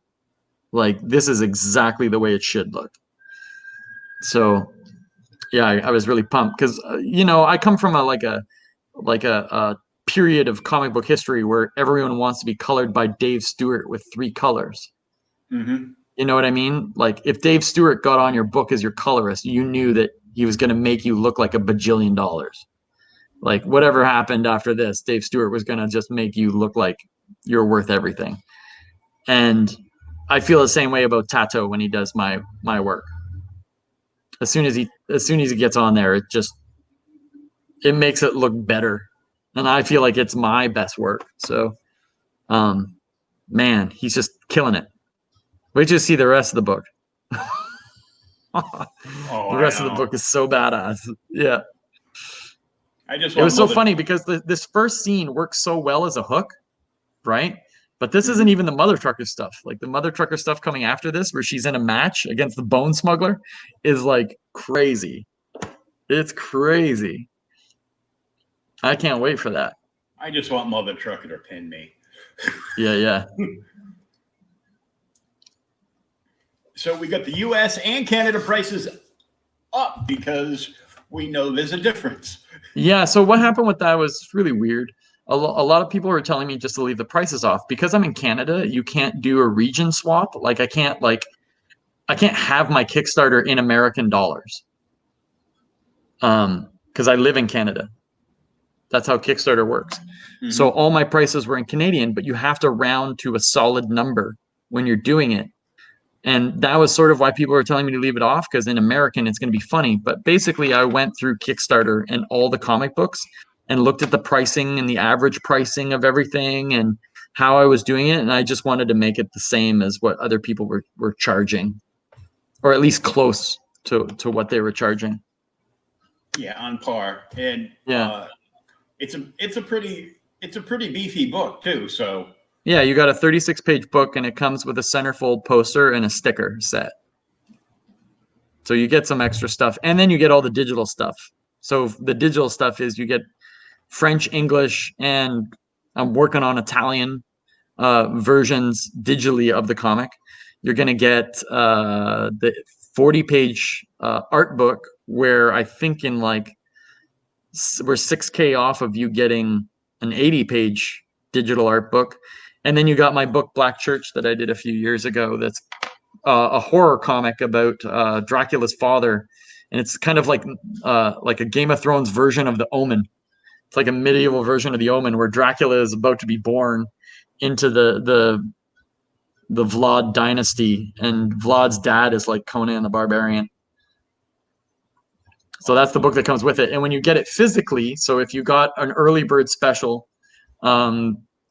Like, this is exactly the way it should look. So yeah, I was really pumped because I come from a period of comic book history where everyone wants to be colored by Dave Stewart with 3 colors. Mm-hmm. You know what I mean? Like, if Dave Stewart got on your book as your colorist, you knew that he was going to make you look like $1 bajillion. Like whatever happened after this, Dave Stewart was going to just make you look like you're worth everything. And I feel the same way about Tato when he does my work. As soon as he gets on there, it makes it look better. And I feel like it's my best work. So, man, he's just killing it. Wait till you see the rest of the book. The rest of the book is so badass. Yeah. It was so funny because this first scene works so well as a hook, right? But this isn't even the mother trucker stuff. Like the mother trucker stuff coming after this, where she's in a match against the bone smuggler, is like crazy. It's crazy. I can't wait for that. I just want mother trucker to pin me. Yeah. So we got the U.S. and Canada prices up because we know there's a difference. Yeah. So what happened with that was really weird. A lot of people were telling me just to leave the prices off because I'm in Canada. You can't do a region swap. Like I can't have my Kickstarter in American dollars. Because I live in Canada. That's how Kickstarter works. Mm-hmm. So all my prices were in Canadian, but you have to round to a solid number when you're doing it. And that was sort of why people were telling me to leave it off, because in American, it's going to be funny. But basically, I went through Kickstarter and all the comic books and looked at the pricing and the average pricing of everything and how I was doing it. And I just wanted to make it the same as what other people were charging, or at least close to what they were charging. Yeah, on par. And yeah, it's a pretty beefy book too. So yeah, you got a 36-page book and it comes with a centerfold poster and a sticker set. So you get some extra stuff, and then you get all the digital stuff. So the digital stuff is you get French, English, and I'm working on Italian versions digitally of the comic. You're going to get the 40-page art book, where I think we're 6K off of you getting an 80-page digital art book. And then you got my book, Black Church, that I did a few years ago. That's a horror comic about Dracula's father. And it's kind of like a Game of Thrones version of The Omen. It's like a medieval version of The Omen, where Dracula is about to be born into the Vlad dynasty, and Vlad's dad is like Conan the Barbarian. So that's the book that comes with it. And when you get it physically, so if you got an early bird special,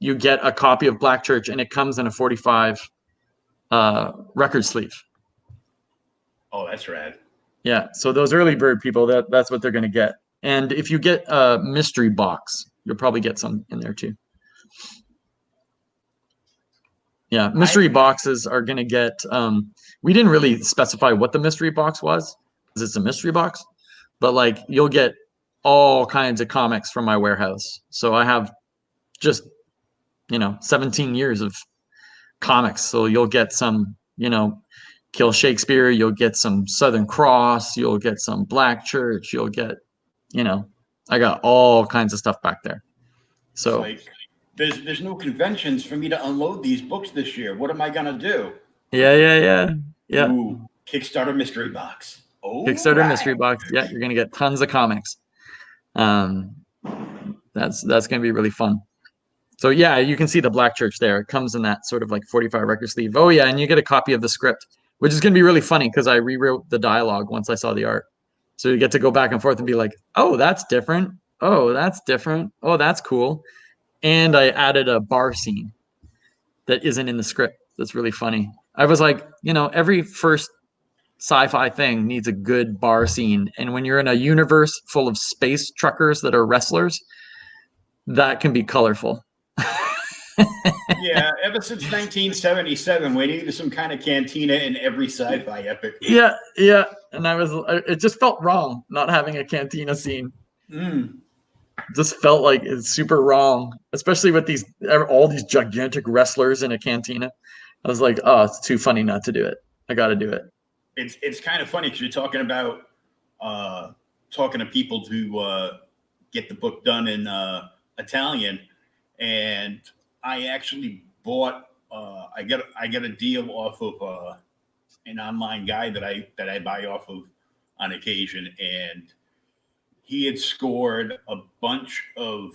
you get a copy of Black Church, and it comes in a 45 record sleeve. Oh, that's rad. Yeah, so those early bird people, that's what they're going to get. And if you get a mystery box, you'll probably get some in there too. Yeah, mystery boxes are going to get, we didn't really specify what the mystery box was, because it's a mystery box, but like you'll get all kinds of comics from my warehouse. So I have just, 17 years of comics. So you'll get some, Kill Shakespeare, you'll get some Southern Cross, you'll get some Black Church, you'll get, I got all kinds of stuff back there. So it's like, there's no conventions for me to unload these books this year. What am I gonna do? Yeah. Ooh, Kickstarter mystery box. Oh, Kickstarter mystery box. Yeah, you're gonna get tons of comics. That's gonna be really fun. So yeah, you can see the Black Church there. It comes in that sort of like 45 record sleeve. Oh yeah, and you get a copy of the script, which is gonna be really funny because I rewrote the dialogue once I saw the art. So you get to go back and forth and be like, oh, that's different. Oh, that's different. Oh, that's cool. And I added a bar scene that isn't in the script. That's really funny. I was like, every first sci-fi thing needs a good bar scene. And when you're in a universe full of space truckers that are wrestlers, that can be colorful. Yeah, ever since 1977, we needed some kind of cantina in every sci-fi epic. Yeah. And it just felt wrong not having a cantina scene. Just felt like it's super wrong, especially with all these gigantic wrestlers in a cantina. I was like, oh, it's too funny not to do it. I got to do it. It's kind of funny because you're talking about talking to people to get the book done in Italian, and I actually bought. I get a deal off of an online guy that I buy off of on occasion, and he had scored a bunch of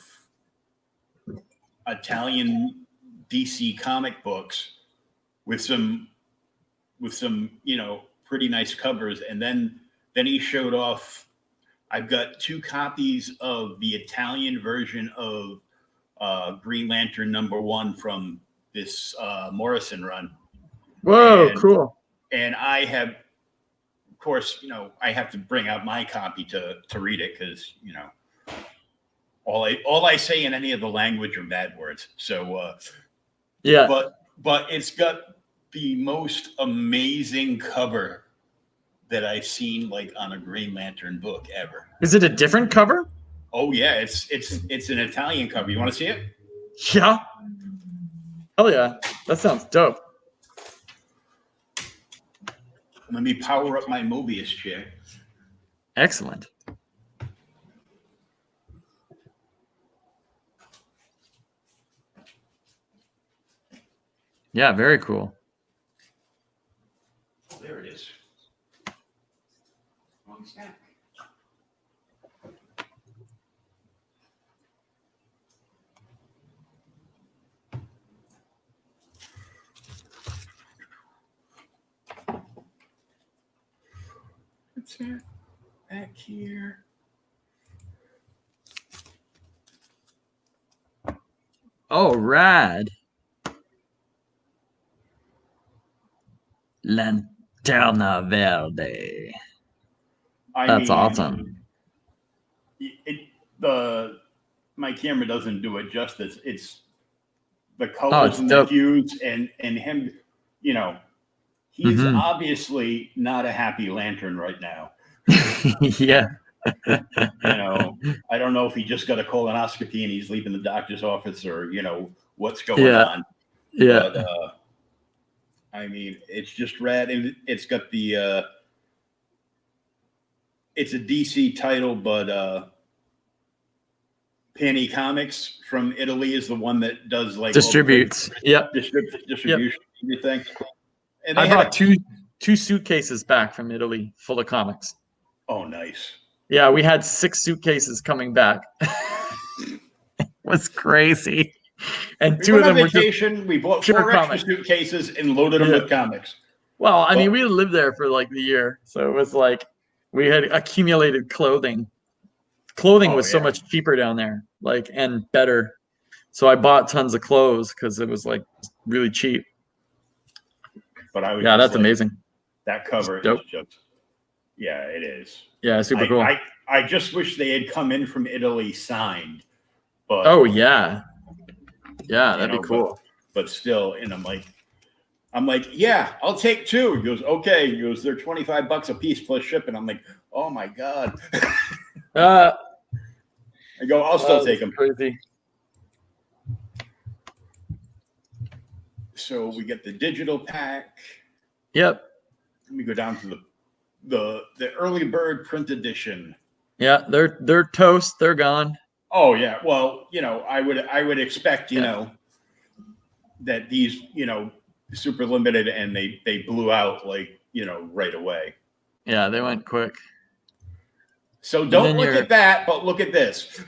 Italian DC comic books with some pretty nice covers, and then he showed off. I've got 2 copies of the Italian version of Green Lantern #1 from this Morrison run. Whoa, cool. And I have, of course, I have to bring out my copy to read it because, all I say in any of the language are bad words. So, yeah. But it's got the most amazing cover that I've seen like on a Green Lantern book ever. Is it a different cover? Oh yeah, it's an Italian cover. You want to see it? Yeah. Hell yeah. That sounds dope. Let me power up my Mobius chair. Excellent. Yeah, very cool. There it is. Wrong stack. What's that back here? Oh, rad. Lanterna Verde. That's awesome. My camera doesn't do it justice. It's the colors and dope. the hues and him, he's obviously not a happy Lantern right now. Yeah. I don't know if he just got a colonoscopy and he's leaving the doctor's office or, what's going on. Yeah. But, I mean, it's just rad. And it's got the, it's a DC title, but Panini Comics from Italy is the one that does like distributes. Yep. Distribution, everything. And I brought two suitcases back from Italy full of comics. Oh, nice. Yeah, we had 6 suitcases coming back. It was crazy. And 2 of them were just we bought 4 extra suitcases and loaded them with comics. Well, I mean, we lived there for like the year, so it was like we had accumulated clothing. Clothing was so much cheaper down there, like, and better. So I bought tons of clothes because it was like really cheap. But I was that's amazing. That cover is just, it is. Yeah, super cool. I just wish they had come in from Italy signed. But yeah, that'd be cool. But still, and I'm like, yeah, I'll take 2. He goes, okay. He goes, they're $25 a piece plus shipping. I'm like, oh my god. I go, I'll still take them. Crazy. So we get the digital pack. Yep. Let me go down to the early bird print edition. Yeah, they're toast. They're gone. Oh yeah. Well, I would expect, that these, super limited and they blew out like, right away. Yeah, they went quick. So don't look at that, but look at this.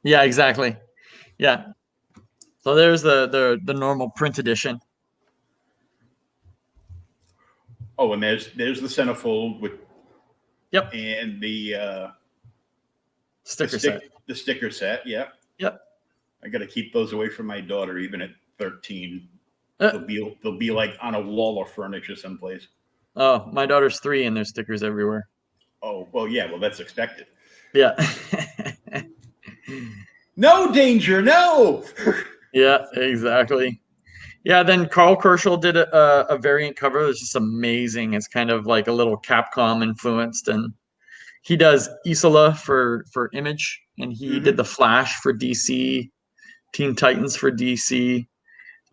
Yeah, exactly. Yeah. So there's the normal print edition. Oh, and there's the centerfold with. Yep. And the sticker set. The sticker set. Yeah. Yep. I got to keep those away from my daughter, even at 13. They'll be like on a wall of furniture someplace. Oh, my daughter's 3, and there's stickers everywhere. Oh well, yeah. Well, that's expected. Yeah. No danger, no. Yeah, exactly. Yeah, then Carl Kerschel did a variant cover that's just amazing. It's kind of like a little Capcom influenced, and he does Isola for Image, and he did the Flash for DC, Teen Titans for DC.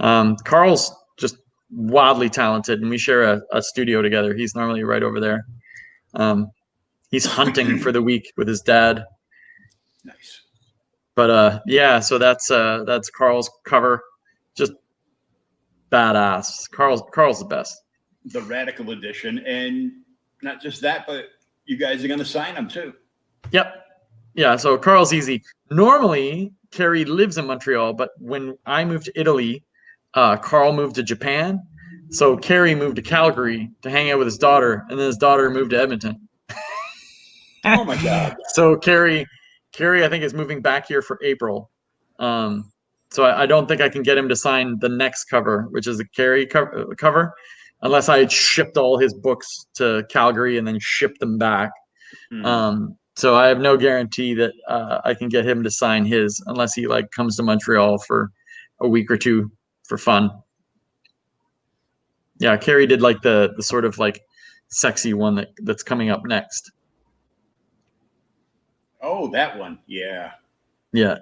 Carl's just wildly talented, and we share a studio together. He's normally right over there. He's hunting for the week with his dad. Nice. But so that's Carl's cover. Just badass. Carl's the best. The Radical Edition, and not just that, but you guys are going to sign them too. Yep. Yeah, so Carl's easy. Normally, Carrie lives in Montreal, but when I moved to Italy, Carl moved to Japan. So Carrie moved to Calgary to hang out with his daughter, and then his daughter moved to Edmonton. Oh my God. So Carrie, I think is moving back here for April. So I don't think I can get him to sign the next cover, which is the Carrie cover, unless I had shipped all his books to Calgary and then shipped them back. So I have no guarantee that I can get him to sign his unless he like comes to Montreal for a week or two for fun. Yeah, Carrie did like the sort of like sexy one that's coming up next. Oh, that one. Yeah. Yeah.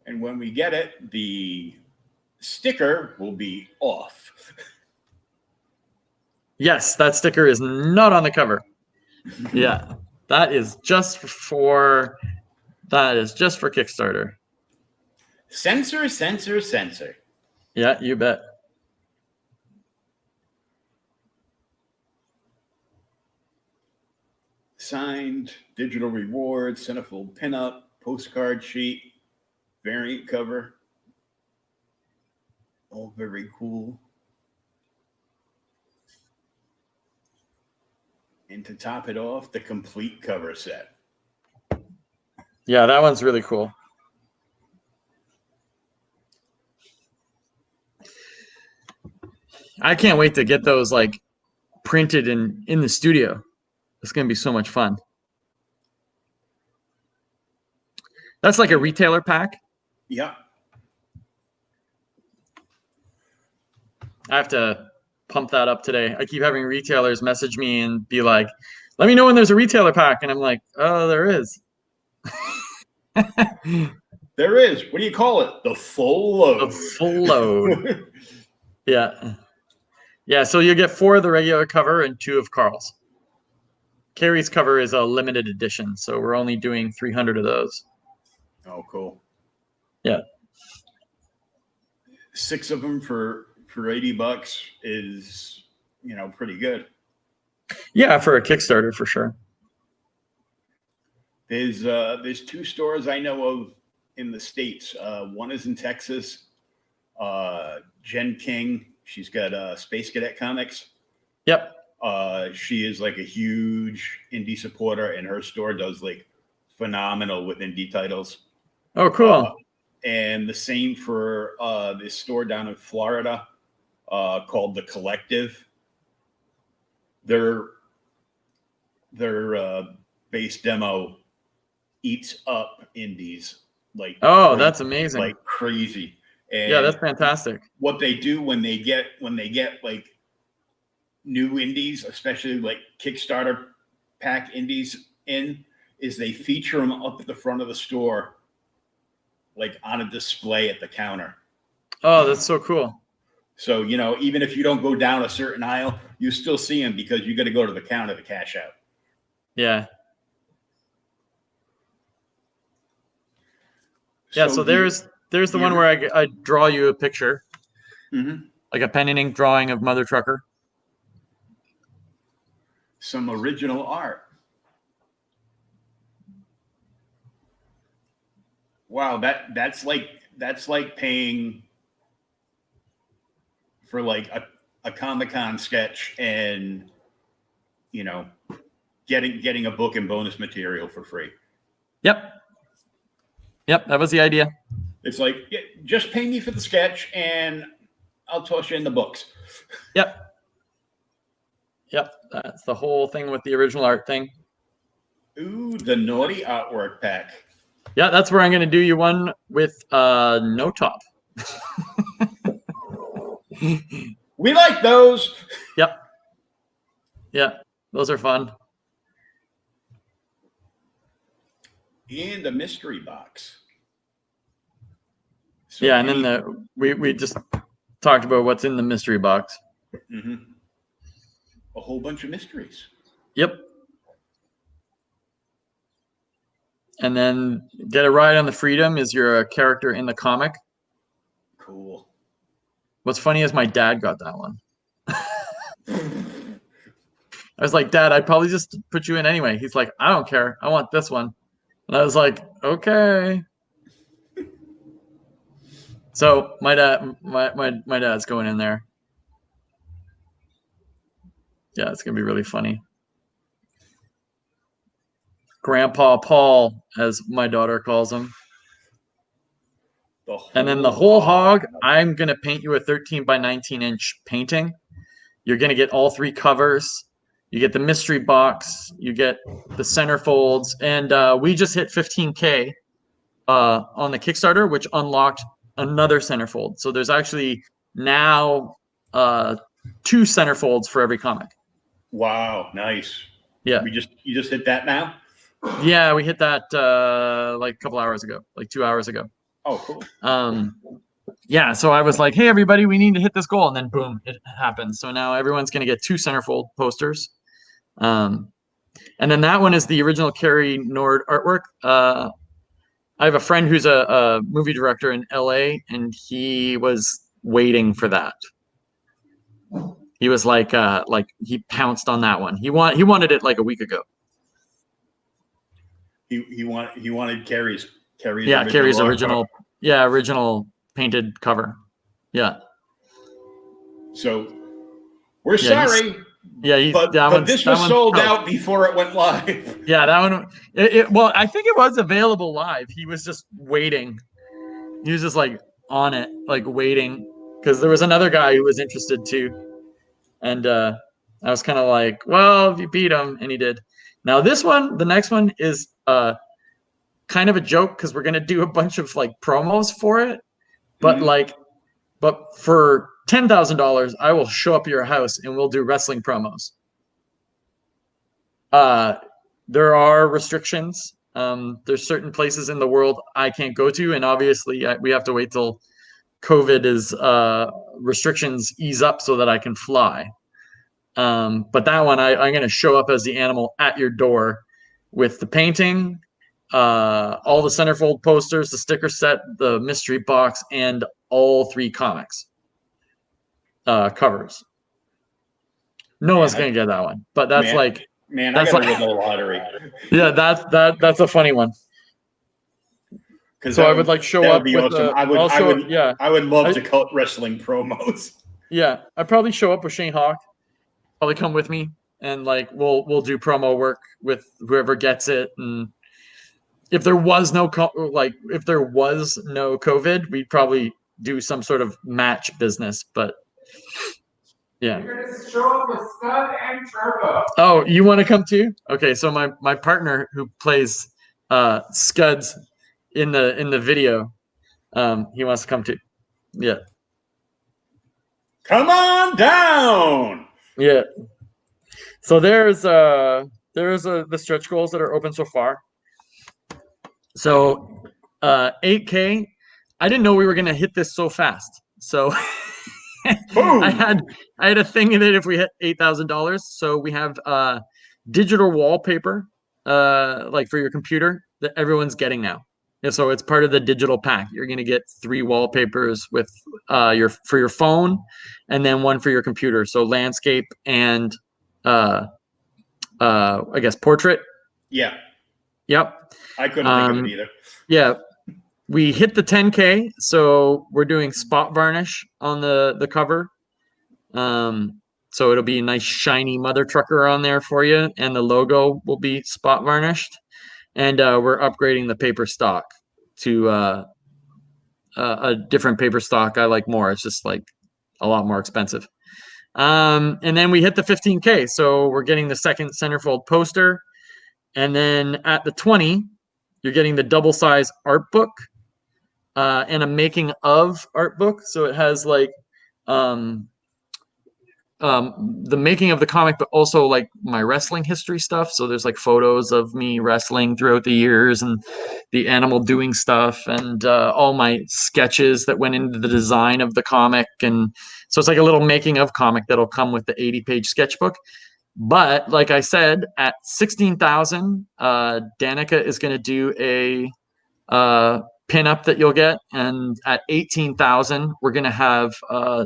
And when we get it, the sticker will be off. Yes, that sticker is not on the cover. Yeah, that is just for Kickstarter. Censor, censor, censor. Yeah, you bet. Signed, digital reward, centerfold pinup, postcard sheet, variant cover. All very cool. And to top it off, the complete cover set. Yeah, that one's really cool. I can't wait to get those like printed in the studio. It's going to be so much fun. That's like a retailer pack. Yeah. I have to pump that up today. I keep having retailers message me and be like, let me know when there's a retailer pack. And I'm like, oh, there is. There is. What do you call it? The full load. The full load. Yeah. Yeah, so you get 4 of the regular cover and 2 of Carl's. Carrie's cover is a limited edition, so we're only doing 300 of those. Oh, cool. Yeah. 6 of them for $80 is, pretty good. Yeah, for a Kickstarter for sure. There's 2 stores I know of in the States. One is in Texas. Jen King, she's got Space Cadet Comics. Yep. She is like a huge indie supporter, and her store does like phenomenal with indie titles. Oh, cool. And the same for this store down in Florida called The Collective. Their base demo eats up indies like that's amazing. Like crazy. And yeah, that's fantastic. What they do when they get like new indies, especially like Kickstarter pack indies in, is they feature them up at the front of the store, like on a display at the counter. Oh, that's so cool. So, even if you don't go down a certain aisle, you still see them because you got to go to the counter to cash out. Yeah. Yeah, so there's the one where I draw you a picture. Mm-hmm. Like a pen and ink drawing of Mother Trucker. Some original art. Wow, that's like paying for like a Comic-Con sketch and getting a book and bonus material for free. Yep, that was the idea. It's like, just pay me for the sketch and I'll toss you in the books. Yep, that's the whole thing with the original art thing. Ooh, the naughty artwork pack. Yeah, that's where I'm going to do you one with no top. We like those. Yep. Yeah, those are fun. And a mystery box. So yeah, and then we just talked about what's in the mystery box. Mm-hmm. A whole bunch of mysteries. Yep. And then Get a Ride on the Freedom is your character in the comic. Cool. What's funny is my dad got that one. I was like, Dad, I'd probably just put you in anyway. He's like, I don't care. I want this one. And I was like, okay. So my dad's going in there. Yeah, it's gonna be really funny. Grandpa Paul, as my daughter calls him. And then the whole hog, I'm gonna paint you a 13 by 19 inch painting. You're gonna get all 3 covers. You get the mystery box. You get the centerfolds, and we just hit 15K on the Kickstarter, which unlocked another centerfold. So there's actually now 2 centerfolds for every comic. Wow, nice. Yeah. You just hit that now? Yeah, we hit that like a couple hours ago, like 2 hours ago. Oh, cool. Yeah, so I was like, hey, everybody, we need to hit this goal. And then boom, it happened. So now everyone's going to get 2 centerfold posters. And then that one is the original Carrie Nord artwork. I have a friend who's a movie director in LA, and he was waiting for that. He was like he pounced on that one. He wanted it like a week ago. He wanted Carrie's original original painted cover. Yeah. So we're sorry. But this was sold out before it went live. Yeah, that one. Well, I think it was available live. He was just waiting. He was just like on it, like waiting, because there was another guy who was interested too. And I was kind of like, well, if you beat him, and he did. Now this one, the next one is kind of a joke because we're gonna do a bunch of like promos for it, but but for $10,000, I will show up at your house and we'll do wrestling promos. There are restrictions. There's certain places in the world I can't go to, and obviously we have to wait till COVID is restrictions ease up so that I can fly. But that one, I'm going to show up as the animal at your door with the painting, all the centerfold posters, the sticker set, the mystery box, and all 3 comics covers. No one's going to get that one, but that's I gotta win the lottery. Yeah, that's a funny one. So I would like show up. Be with awesome. I would love to cut wrestling promos. Yeah, I'd probably show up with Shane Hawk. Probably come with me, and like we'll do promo work with whoever gets it. And if there was no COVID, we'd probably do some sort of match business. But yeah, you're gonna show up with Scud and Turbo. Oh, you want to come too? Okay, so my partner who plays Scuds in the video, he wants to come too. Yeah. Come on down. Yeah. So there's the stretch goals that are open so far. So 8K, I didn't know we were gonna hit this so fast. So I had a thing in it if we hit $8,000. So we have digital wallpaper like for your computer that everyone's getting now. And so it's part of the digital pack. You're gonna get 3 wallpapers with for your phone, and then 1 for your computer. So landscape and I guess portrait. Yeah. Yep. I couldn't think of it either. Yeah. We hit the 10K, so we're doing spot varnish on the cover. So it'll be a nice shiny mother trucker on there for you, and the logo will be spot varnished. And we're upgrading the paper stock to a different paper stock I like more. It's just like a lot more expensive. And then we hit the 15K, so we're getting the second centerfold poster. And then at the 20, you're getting the double size art book and a making of art book. So it has like the making of the comic, but also like my wrestling history stuff. So there's like photos of me wrestling throughout the years and the animal doing stuff, and all my sketches that went into the design of the comic. And so it's like a little making of comic that'll come with the 80-page sketchbook. But like I said, at 16,000, Danica is going to do a pin-up that you'll get, and at 18,000, we're going to have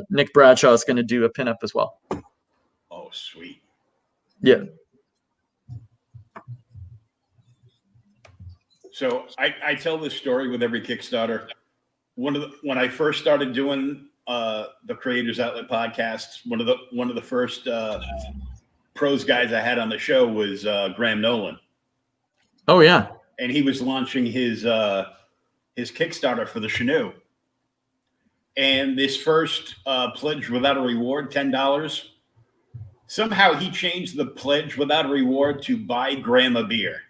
Nick Bradshaw is going to do a pin-up as well. Oh, sweet. Yeah. So I tell this story with every Kickstarter. When I first started doing the Creators Outlet podcasts, one of the first pros guys I had on the show was Graham Nolan. Oh yeah. And he was launching his Kickstarter for the Canoe. And this first pledge without a reward, $10. Somehow he changed the pledge without a reward to buy Graham a beer.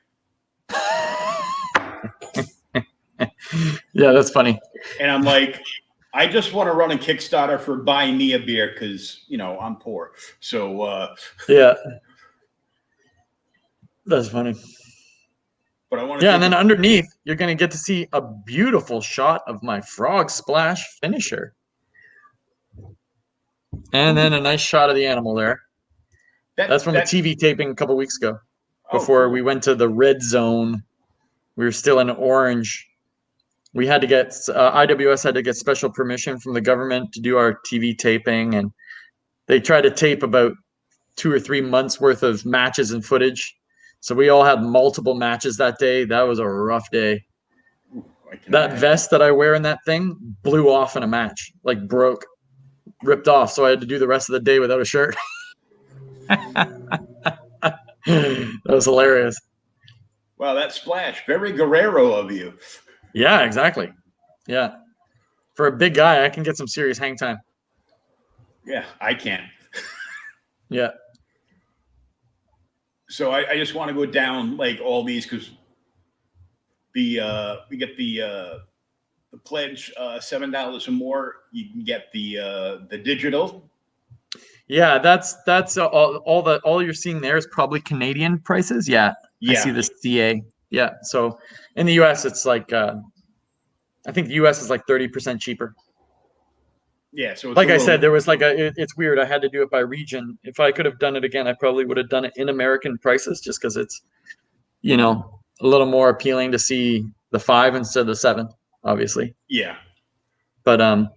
Yeah, that's funny. And I'm like, I just want to run a Kickstarter for buy me a beer because, I'm poor. So, yeah. That's funny. But I want to. Yeah, and then underneath, you're going to get to see a beautiful shot of my frog splash finisher. And then a nice shot of the animal there. That's from the TV taping a couple weeks ago. Before we went to the red zone. We were still in orange. We had to get IWS had to get special permission from the government to do our TV taping, and they tried to tape about 2 or 3 months worth of matches and footage. So we all had multiple matches that day. That was a rough day. That vest that I wear in that thing blew off in a match, like broke, ripped off. So I had to do the rest of the day without a shirt. That was hilarious. Wow, that splash. Very Guerrero of you. Yeah, exactly. Yeah. For a big guy, I can get some serious hang time. Yeah, I can. Yeah. So I just want to go down like all these because we get the pledge $7 or more. You can get the digital. Yeah, that's all you're seeing there is probably Canadian prices. Yeah. I see the CA. Yeah. So in the US, it's like I think the US is like 30% cheaper. Yeah. So it's like I said, there was like it's weird. I had to do it by region. If I could have done it again, I probably would have done it in American prices just because it's, a little more appealing to see the 5 instead of the 7, obviously. Yeah. But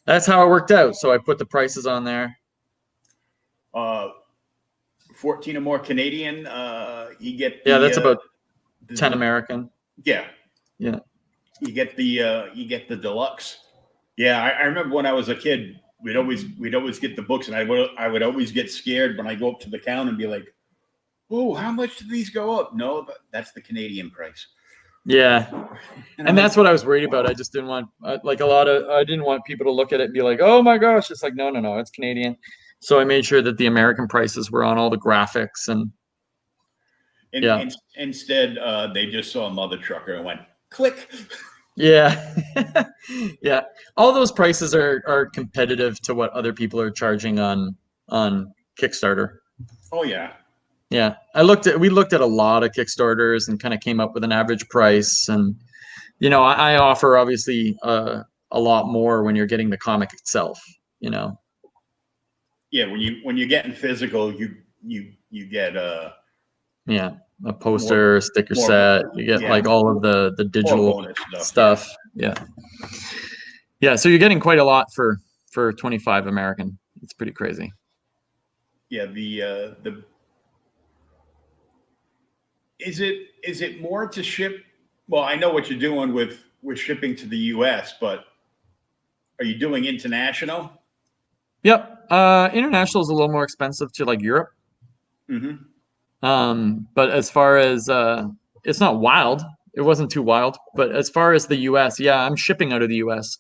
that's how it worked out. So I put the prices on there. 14 or more Canadian, you get that's about 10 American. Yeah. Yeah. You get the deluxe. Yeah, I remember when I was a kid, we'd always get the books, and I would always get scared when I go up to the counter and be like, "Oh, how much do these go up?" No, that's the Canadian price. Yeah, and that's what I was worried about. I just didn't want I didn't want people to look at it and be like, "Oh my gosh!" It's like, no, it's Canadian. So I made sure that the American prices were on all the graphics and instead, they just saw a mother trucker and went click. Yeah. Yeah. All those prices are competitive to what other people are charging on Kickstarter. Oh yeah. Yeah. We looked at a lot of Kickstarters and kind of came up with an average price. And, I offer obviously a lot more when you're getting the comic itself, Yeah. When you're getting physical, you get a poster, sticker set. You get like all of the digital stuff. Yeah. So you're getting quite a lot for 25 American. It's pretty crazy. Yeah. Is it more to ship? Well, I know what you're doing with shipping to the US, but are you doing international? Yep. International is a little more expensive to like Europe. Mm-hmm. But as far as it's not wild, it wasn't too wild. But as far as the US, I'm shipping out of the US.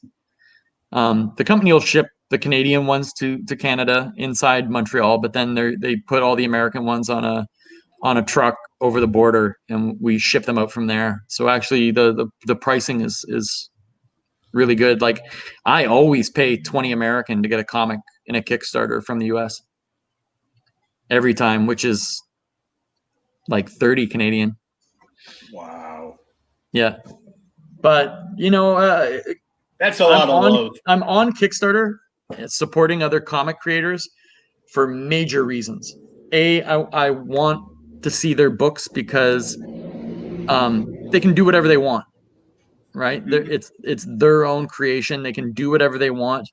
The company will ship the Canadian ones to Canada inside Montreal, but then they put all the American ones on a truck over the border, and we ship them out from there. So actually, the pricing is really good. Like I always pay 20 American to get a comic in a Kickstarter from the US every time, which is like 30 Canadian. Wow. Yeah. But, that's a lot of load. I'm on Kickstarter supporting other comic creators for major reasons. I want to see their books because they can do whatever they want, right? Mm-hmm. It's their own creation. They can do whatever they want.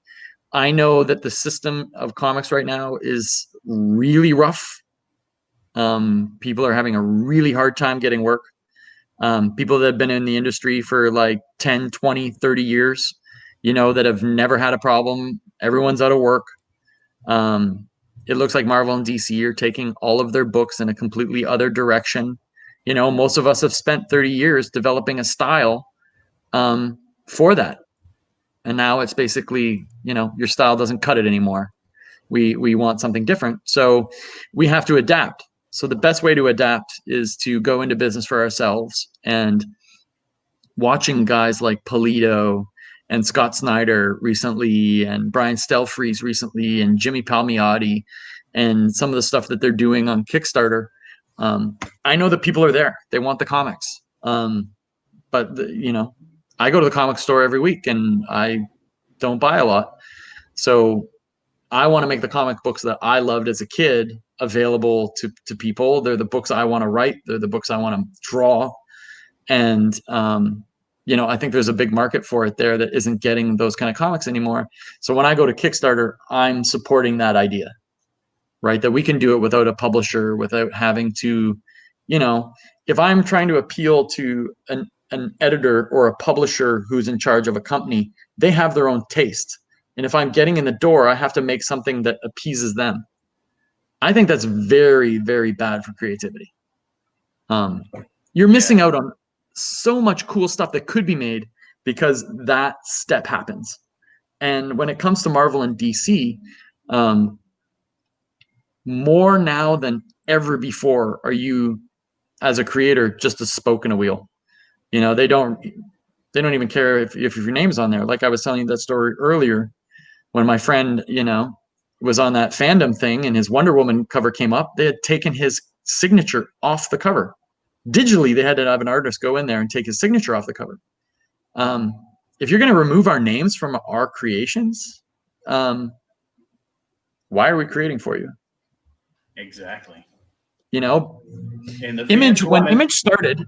I know that the system of comics right now is really rough. People are having a really hard time getting work. People that have been in the industry for like 10, 20, 30 years, that have never had a problem. Everyone's out of work. It looks like Marvel and DC are taking all of their books in a completely other direction. Most of us have spent 30 years developing a style for that. And now it's basically, your style doesn't cut it anymore. We want something different. So we have to adapt. So the best way to adapt is to go into business for ourselves. And watching guys like Polito and Scott Snyder recently, and Brian Stelfreeze recently, and Jimmy Palmiotti, and some of the stuff that they're doing on Kickstarter, I know that people are there. They want the comics. But I go to the comic store every week and I don't buy a lot. So I want to make the comic books that I loved as a kid available to people. They're the books I want to write. They're the books I want to draw. And, I think there's a big market for it there that isn't getting those kind of comics anymore. So when I go to Kickstarter, I'm supporting that idea, right? That we can do it without a publisher, without having to, if I'm trying to appeal to an editor or a publisher who's in charge of a company, they have their own taste. And if I'm getting in the door, I have to make something that appeases them. I think that's very, very bad for creativity. You're missing out on so much cool stuff that could be made because that step happens. And when it comes to Marvel and DC, more now than ever before are you, as a creator, just a spoke in a wheel. They don't even care if your name's on there. Like I was telling you that story earlier, when my friend, was on that fandom thing and his Wonder Woman cover came up, they had taken his signature off the cover. Digitally, they had to have an artist go in there and take his signature off the cover. If you're going to remove our names from our creations, why are we creating for you? Exactly. And Image, when Image started,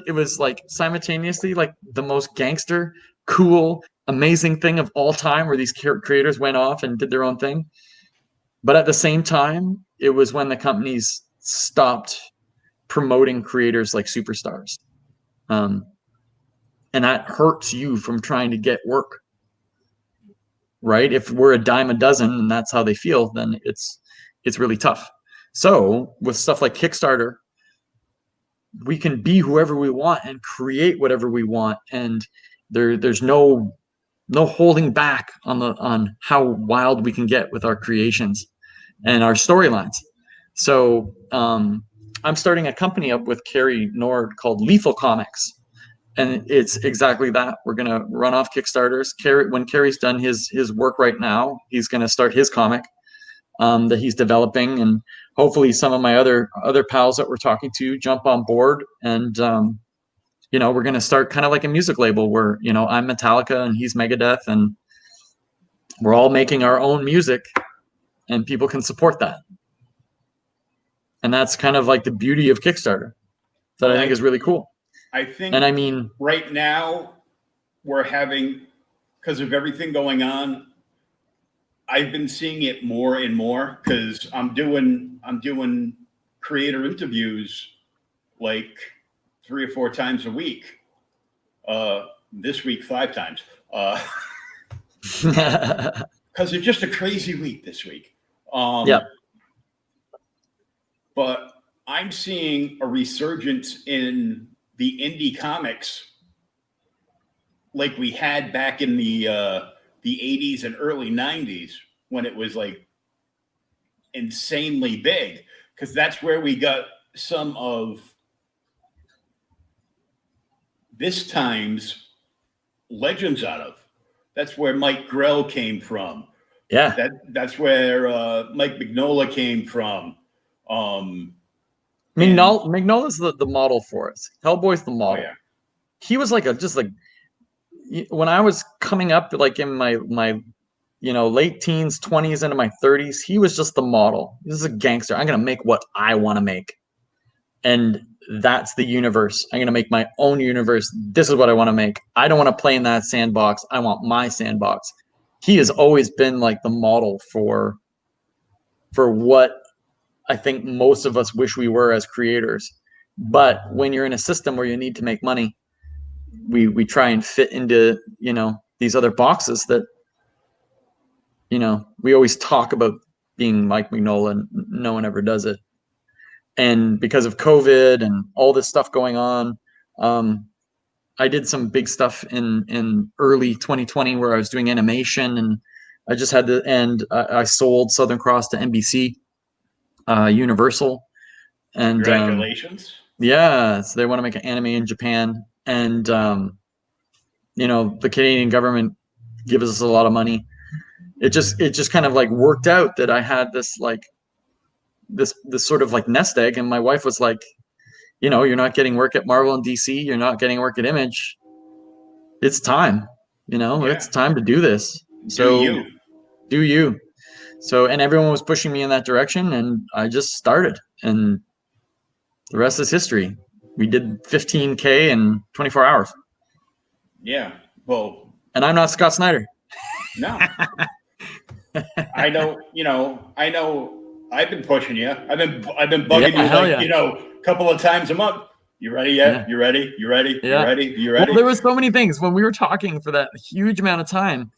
it was like simultaneously like the most gangster, cool, amazing thing of all time, where these creators went off and did their own thing. But at the same time, it was when the companies stopped promoting creators like superstars. And that hurts you from trying to get work, right? If we're a dime a dozen and that's how they feel, then it's really tough. So with stuff like Kickstarter, we can be whoever we want and create whatever we want. And there's no holding back on how wild we can get with our creations and our storylines. So I'm starting a company up with Carrie Nord called Lethal Comics. And it's exactly that. We're going to run off Kickstarters. When Carrie's done his work right now, he's going to start his comic that he's developing. And hopefully some of my other pals that we're talking to jump on board. And, we're going to start kind of like a music label where, I'm Metallica and he's Megadeth. And we're all making our own music and people can support that. And that's kind of like the beauty of Kickstarter that I think is really cool. I think, and I mean, right now we're having, because of everything going on, I've been seeing it more and more because I'm doing creator interviews like 3 or 4 times a week. This week 5 times. Because it's just a crazy week this week. But I'm seeing a resurgence in the indie comics like we had back in the 80s and early 90s when it was like insanely big, because that's where we got some of this time's legends out of. That's where Mike Grell came from. Yeah. That's where Mike Mignola came from. Mignola's the model for us. Hellboy's the model. Oh, yeah. He was when I was coming up, like in my late teens, 20s, into my 30s, he was just the model. This is a gangster. I'm gonna make what I want to make, and that's the universe. I'm gonna make my own universe. This is what I want to make. I don't want to play in that sandbox. I want my sandbox. He has always been like the model for for what I think most of us wish we were as creators. But when you're in a system where you need to make money, we try and fit into, you know, these other boxes that, you know, we always talk about being Mike Mignola and no one ever does it. And because of COVID and all this stuff going on, I did some big stuff in early 2020 where I was doing animation, and I just had to, and I sold Southern Cross to NBC, Universal. And congratulations. Yeah, so they want to make an anime in Japan. And, you know, the Canadian government gives us a lot of money. It just kind of like worked out that I had this like, this sort of like nest egg. And my wife was like, you know, you're not getting work at Marvel and DC. You're not getting work at Image. It's time, you know, it's time to do this. So do you. So, and everyone was pushing me in that direction, and I just started, and the rest is history. We did 15K in 24 hours. Yeah. Well, and I'm not Scott Snyder. No. I know, you know, I've been pushing you. I've been bugging you like, you know, a couple of times a month. You ready yet? Yeah. You ready? You ready? Yeah. You ready? You ready? Well, there was so many things when we were talking for that huge amount of time.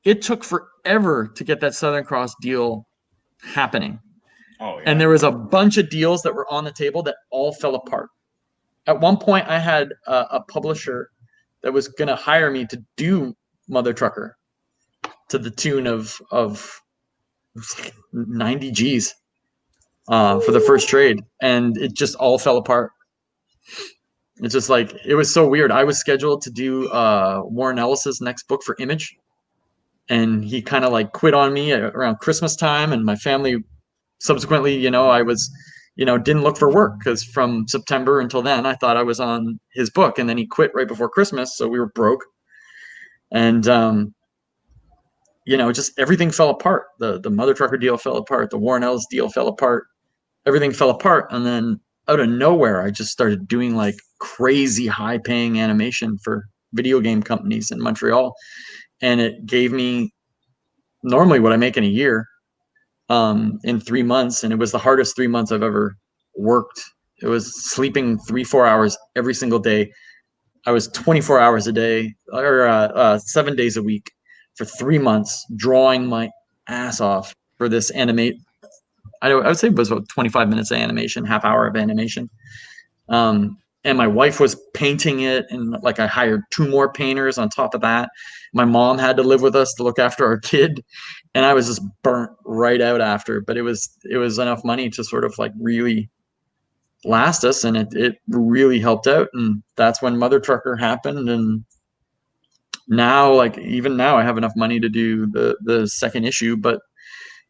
It took forever to get that Southern Cross deal happening. Oh, yeah. And there was a bunch of deals that were on the table that all fell apart. At one point, I had a publisher that was going to hire me to do Mother Trucker to the tune of 90 G's for the first trade. And it just all fell apart. It's just like, it was so weird. I was scheduled to do Warren Ellis's next book for Image. And he kind of like quit on me around Christmas time. And my family subsequently, you know, I was, you know, didn't look for work because from September until then, I thought I was on his book. And then he quit right before Christmas. So we were broke. And, you know, just everything fell apart. The Mother Trucker deal fell apart. The Warren Ellis deal fell apart. Everything fell apart. And then out of nowhere, I just started doing like crazy high paying animation for video game companies in Montreal. And it gave me normally what I make in a year in 3 months. And it was the hardest 3 months I've ever worked. It was sleeping 3-4 hours every single day. I was 24 hours a day or 7 days a week for 3 months, drawing my ass off for this animate. I would say it was about 25 minutes of animation, half hour of animation. And my wife was painting it, and like I hired 2 more painters on top of that. My mom had to live with us to look after our kid, and I was just burnt right out after. But it was enough money to sort of like really last us, and it really helped out. And that's when Mother Trucker happened. And now, like even now, I have enough money to do the second issue. But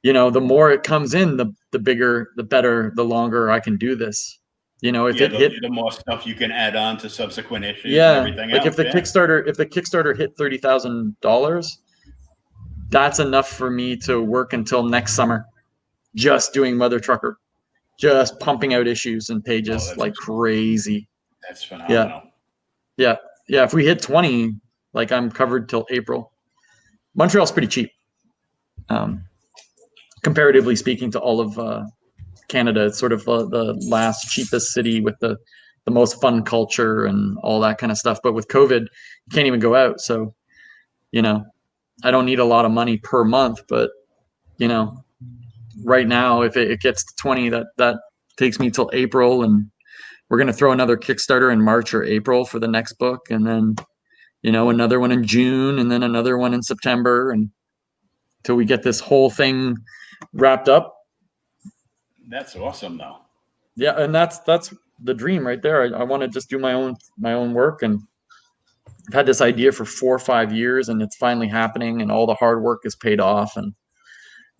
you know, the more it comes in, the bigger, the better, the longer I can do this. You know, if it hit, the more stuff you can add on to subsequent issues. Yeah, and everything like else. if the Kickstarter hit $30,000, that's enough for me to work until next summer, just doing Mother Trucker, just pumping out issues and pages like crazy. That's phenomenal. Yeah. If we hit 20, like I'm covered till April. Montreal's pretty cheap, comparatively speaking to all of Canada. It's sort of the last cheapest city with the most fun culture and all that kind of stuff. But with COVID, you can't even go out. So, you know, I don't need a lot of money per month, but you know, right now, if it gets to 20, that takes me till April, and we're going to throw another Kickstarter in March or April for the next book. And then, you know, another one in June, and then another one in September, and until we get this whole thing wrapped up. That's awesome though. Yeah. And that's the dream right there. I want to just do my own work, and I've had this idea for 4 or 5 years, and it's finally happening, and all the hard work is paid off. And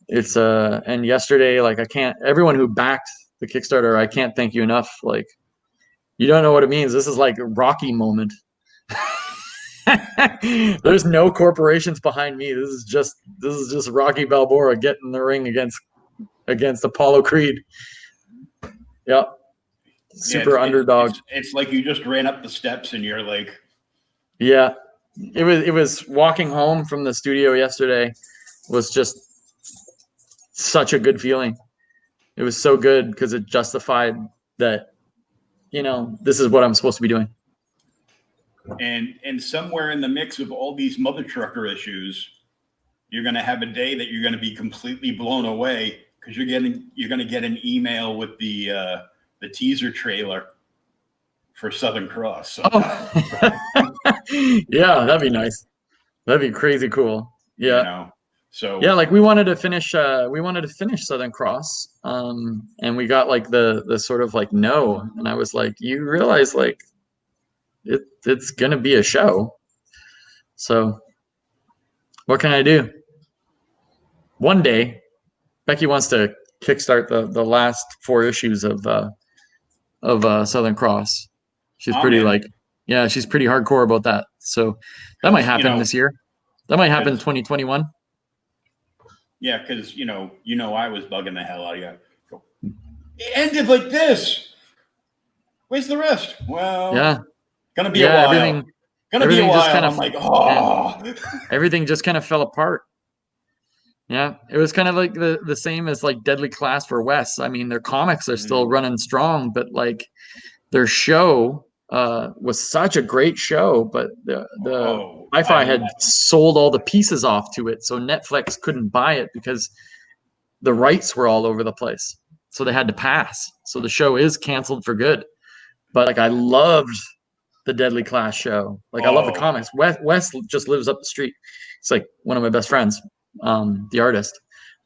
it's and yesterday, like everyone who backed the Kickstarter, I can't thank you enough. Like, you don't know what it means. This is like a Rocky moment. There's no corporations behind me. This is just Rocky Balboa getting in the ring against Apollo Creed. Yep. Super underdog. It's like you just ran up the steps and you're like, yeah, it was walking home from the studio yesterday was just such a good feeling. It was so good because it justified that, this is what I'm supposed to be doing. And somewhere in the mix of all these mother trucker issues, you're going to have a day that you're going to be completely blown away because you're going to get an email with the teaser trailer for Southern Cross. So. Oh. Yeah, that'd be nice. That'd be crazy cool. Yeah. So yeah, like we wanted to finish Southern Cross, and we got like the sort of like no, and I was like, you realize like it's gonna be a show, so what can I do? One day, Becky wants to kickstart the last 4 issues of Southern Cross. She's pretty she's pretty hardcore about that. So that might happen this year. That might happen 2021. Yeah, because I was bugging the hell out of you. It ended like this. Where's the rest? Well, yeah, gonna be a while. Gonna be a while. Just kind of, I'm like, oh. Everything just kind of fell apart. Yeah, it was kind of like the same as like Deadly Class for Wes. I mean, their comics are still running strong, but like their show was such a great show, but the Sci-Fi had sold all the pieces off to it, so Netflix couldn't buy it because the rights were all over the place. So they had to pass. So the show is canceled for good. But like I loved the Deadly Class show. Like I love the comics. Wes just lives up the street. It's like one of my best friends, the artist.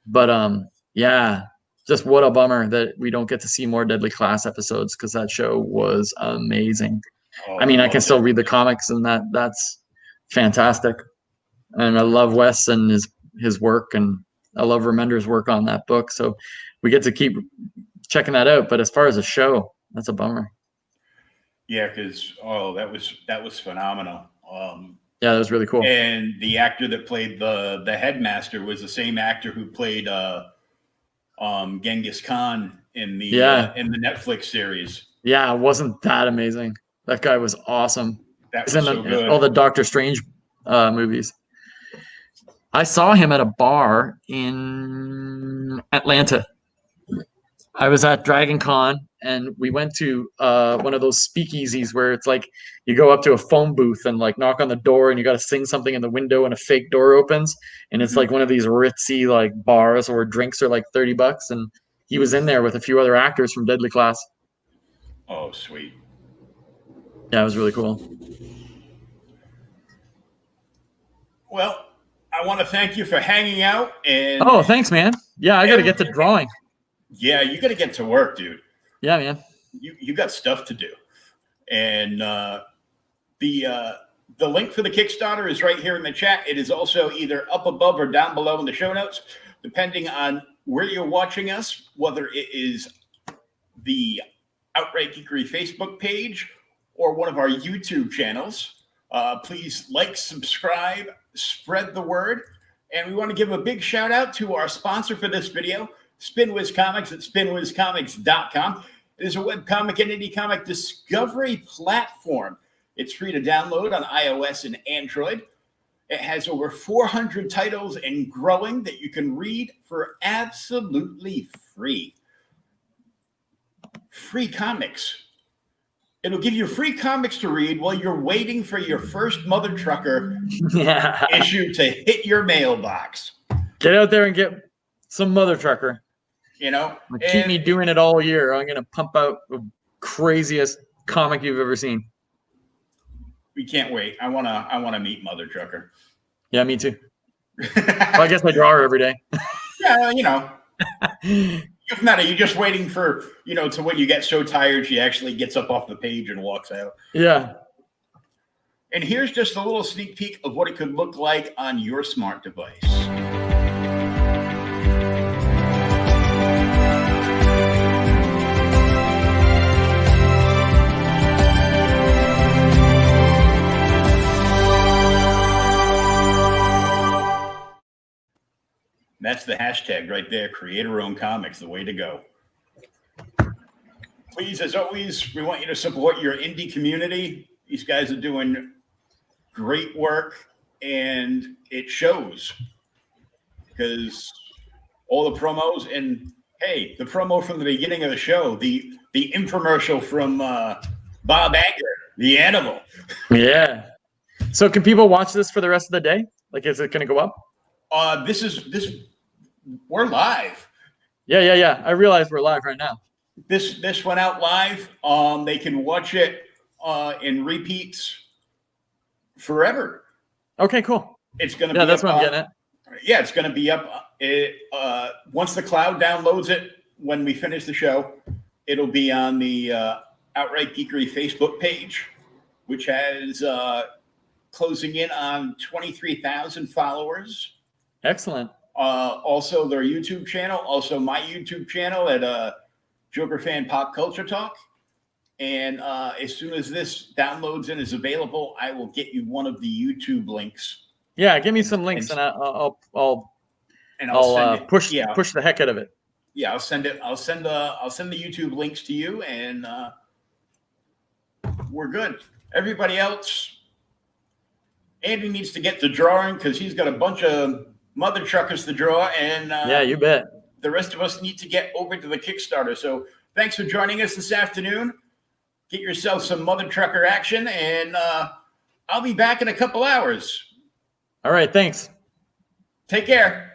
But yeah, just what a bummer that we don't get to see more Deadly Class episodes because that show was amazing. I mean, I can still read the comics and that's fantastic. And I love Wes and his work, and I love Remender's work on that book. So we get to keep checking that out. But as far as a show, that's a bummer. Yeah, because that was phenomenal. Yeah, that was really cool. And the actor that played the headmaster was the same actor who played Genghis Khan in the Netflix series. Yeah, wasn't that amazing? That guy was awesome. That was so good. All the Doctor Strange movies. I saw him at a bar in Atlanta. I was at Dragon Con, and we went to one of those speakeasies where it's like you go up to a phone booth and like knock on the door, and you got to sing something in the window, and a fake door opens, and it's like one of these ritzy like bars where drinks are like $30, and he was in there with a few other actors from Deadly Class. Oh, sweet. Yeah, it was really cool. Well, I want to thank you for hanging out. And thanks, man. Yeah, I got to get to drawing. Yeah, you got to get to work, dude. Yeah, man. You got stuff to do. And the link for the Kickstarter is right here in the chat. It is also either up above or down below in the show notes, depending on where you're watching us, whether it is the Outright Geekery Facebook page or one of our YouTube channels. Please like, subscribe, spread the word. And we want to give a big shout out to our sponsor for this video, SpinWiz Comics at spinwizcomics.com. It is a webcomic and indie comic discovery platform. It's free to download on iOS and Android. It has over 400 titles and growing that you can read for absolutely free. Free comics. It'll give you free comics to read while you're waiting for your first Mother Trucker issue to hit your mailbox. Get out there and get some Mother Trucker. Keep me doing it all year. I'm gonna pump out the craziest comic you've ever seen. We can't wait. I wanna meet Mother Trucker. Yeah, me too. Well, I guess I draw her every day. Yeah, If not, are you just waiting for, to when you get so tired she actually gets up off the page and walks out? Yeah. And here's just a little sneak peek of what it could look like on your smart device. That's the hashtag right there. Creator-owned comics, the way to go. Please, as always, we want you to support your indie community. These guys are doing great work, and it shows because all the promos. And Hey, the promo from the beginning of the show, the infomercial from Bob Anger, the animal. Yeah. So can people watch this for the rest of the day? Like, is it going to go up? We're live. Yeah. I realize we're live right now. This went out live. They can watch it in repeats forever. Okay, cool. It's going to be that's up, what I'm getting at. Yeah, it's going to be up. Once the cloud downloads it, when we finish the show, it'll be on the Outright Geekery Facebook page, which has closing in on 23,000 followers. Excellent. Also, their YouTube channel, also my YouTube channel at Joker Fan Pop Culture Talk. And as soon as this downloads and is available, I will get you one of the YouTube links. Yeah, give me some links, and I'll push the heck out of it. Yeah, I'll send it. I'll send the YouTube links to you, and we're good. Everybody else, Andy needs to get to drawing because he's got a bunch of mother truckers to draw, and yeah, you bet. The rest of us need to get over to the Kickstarter. So thanks for joining us this afternoon. Get yourself some mother trucker action, and I'll be back in a couple hours. All right, thanks. Take care.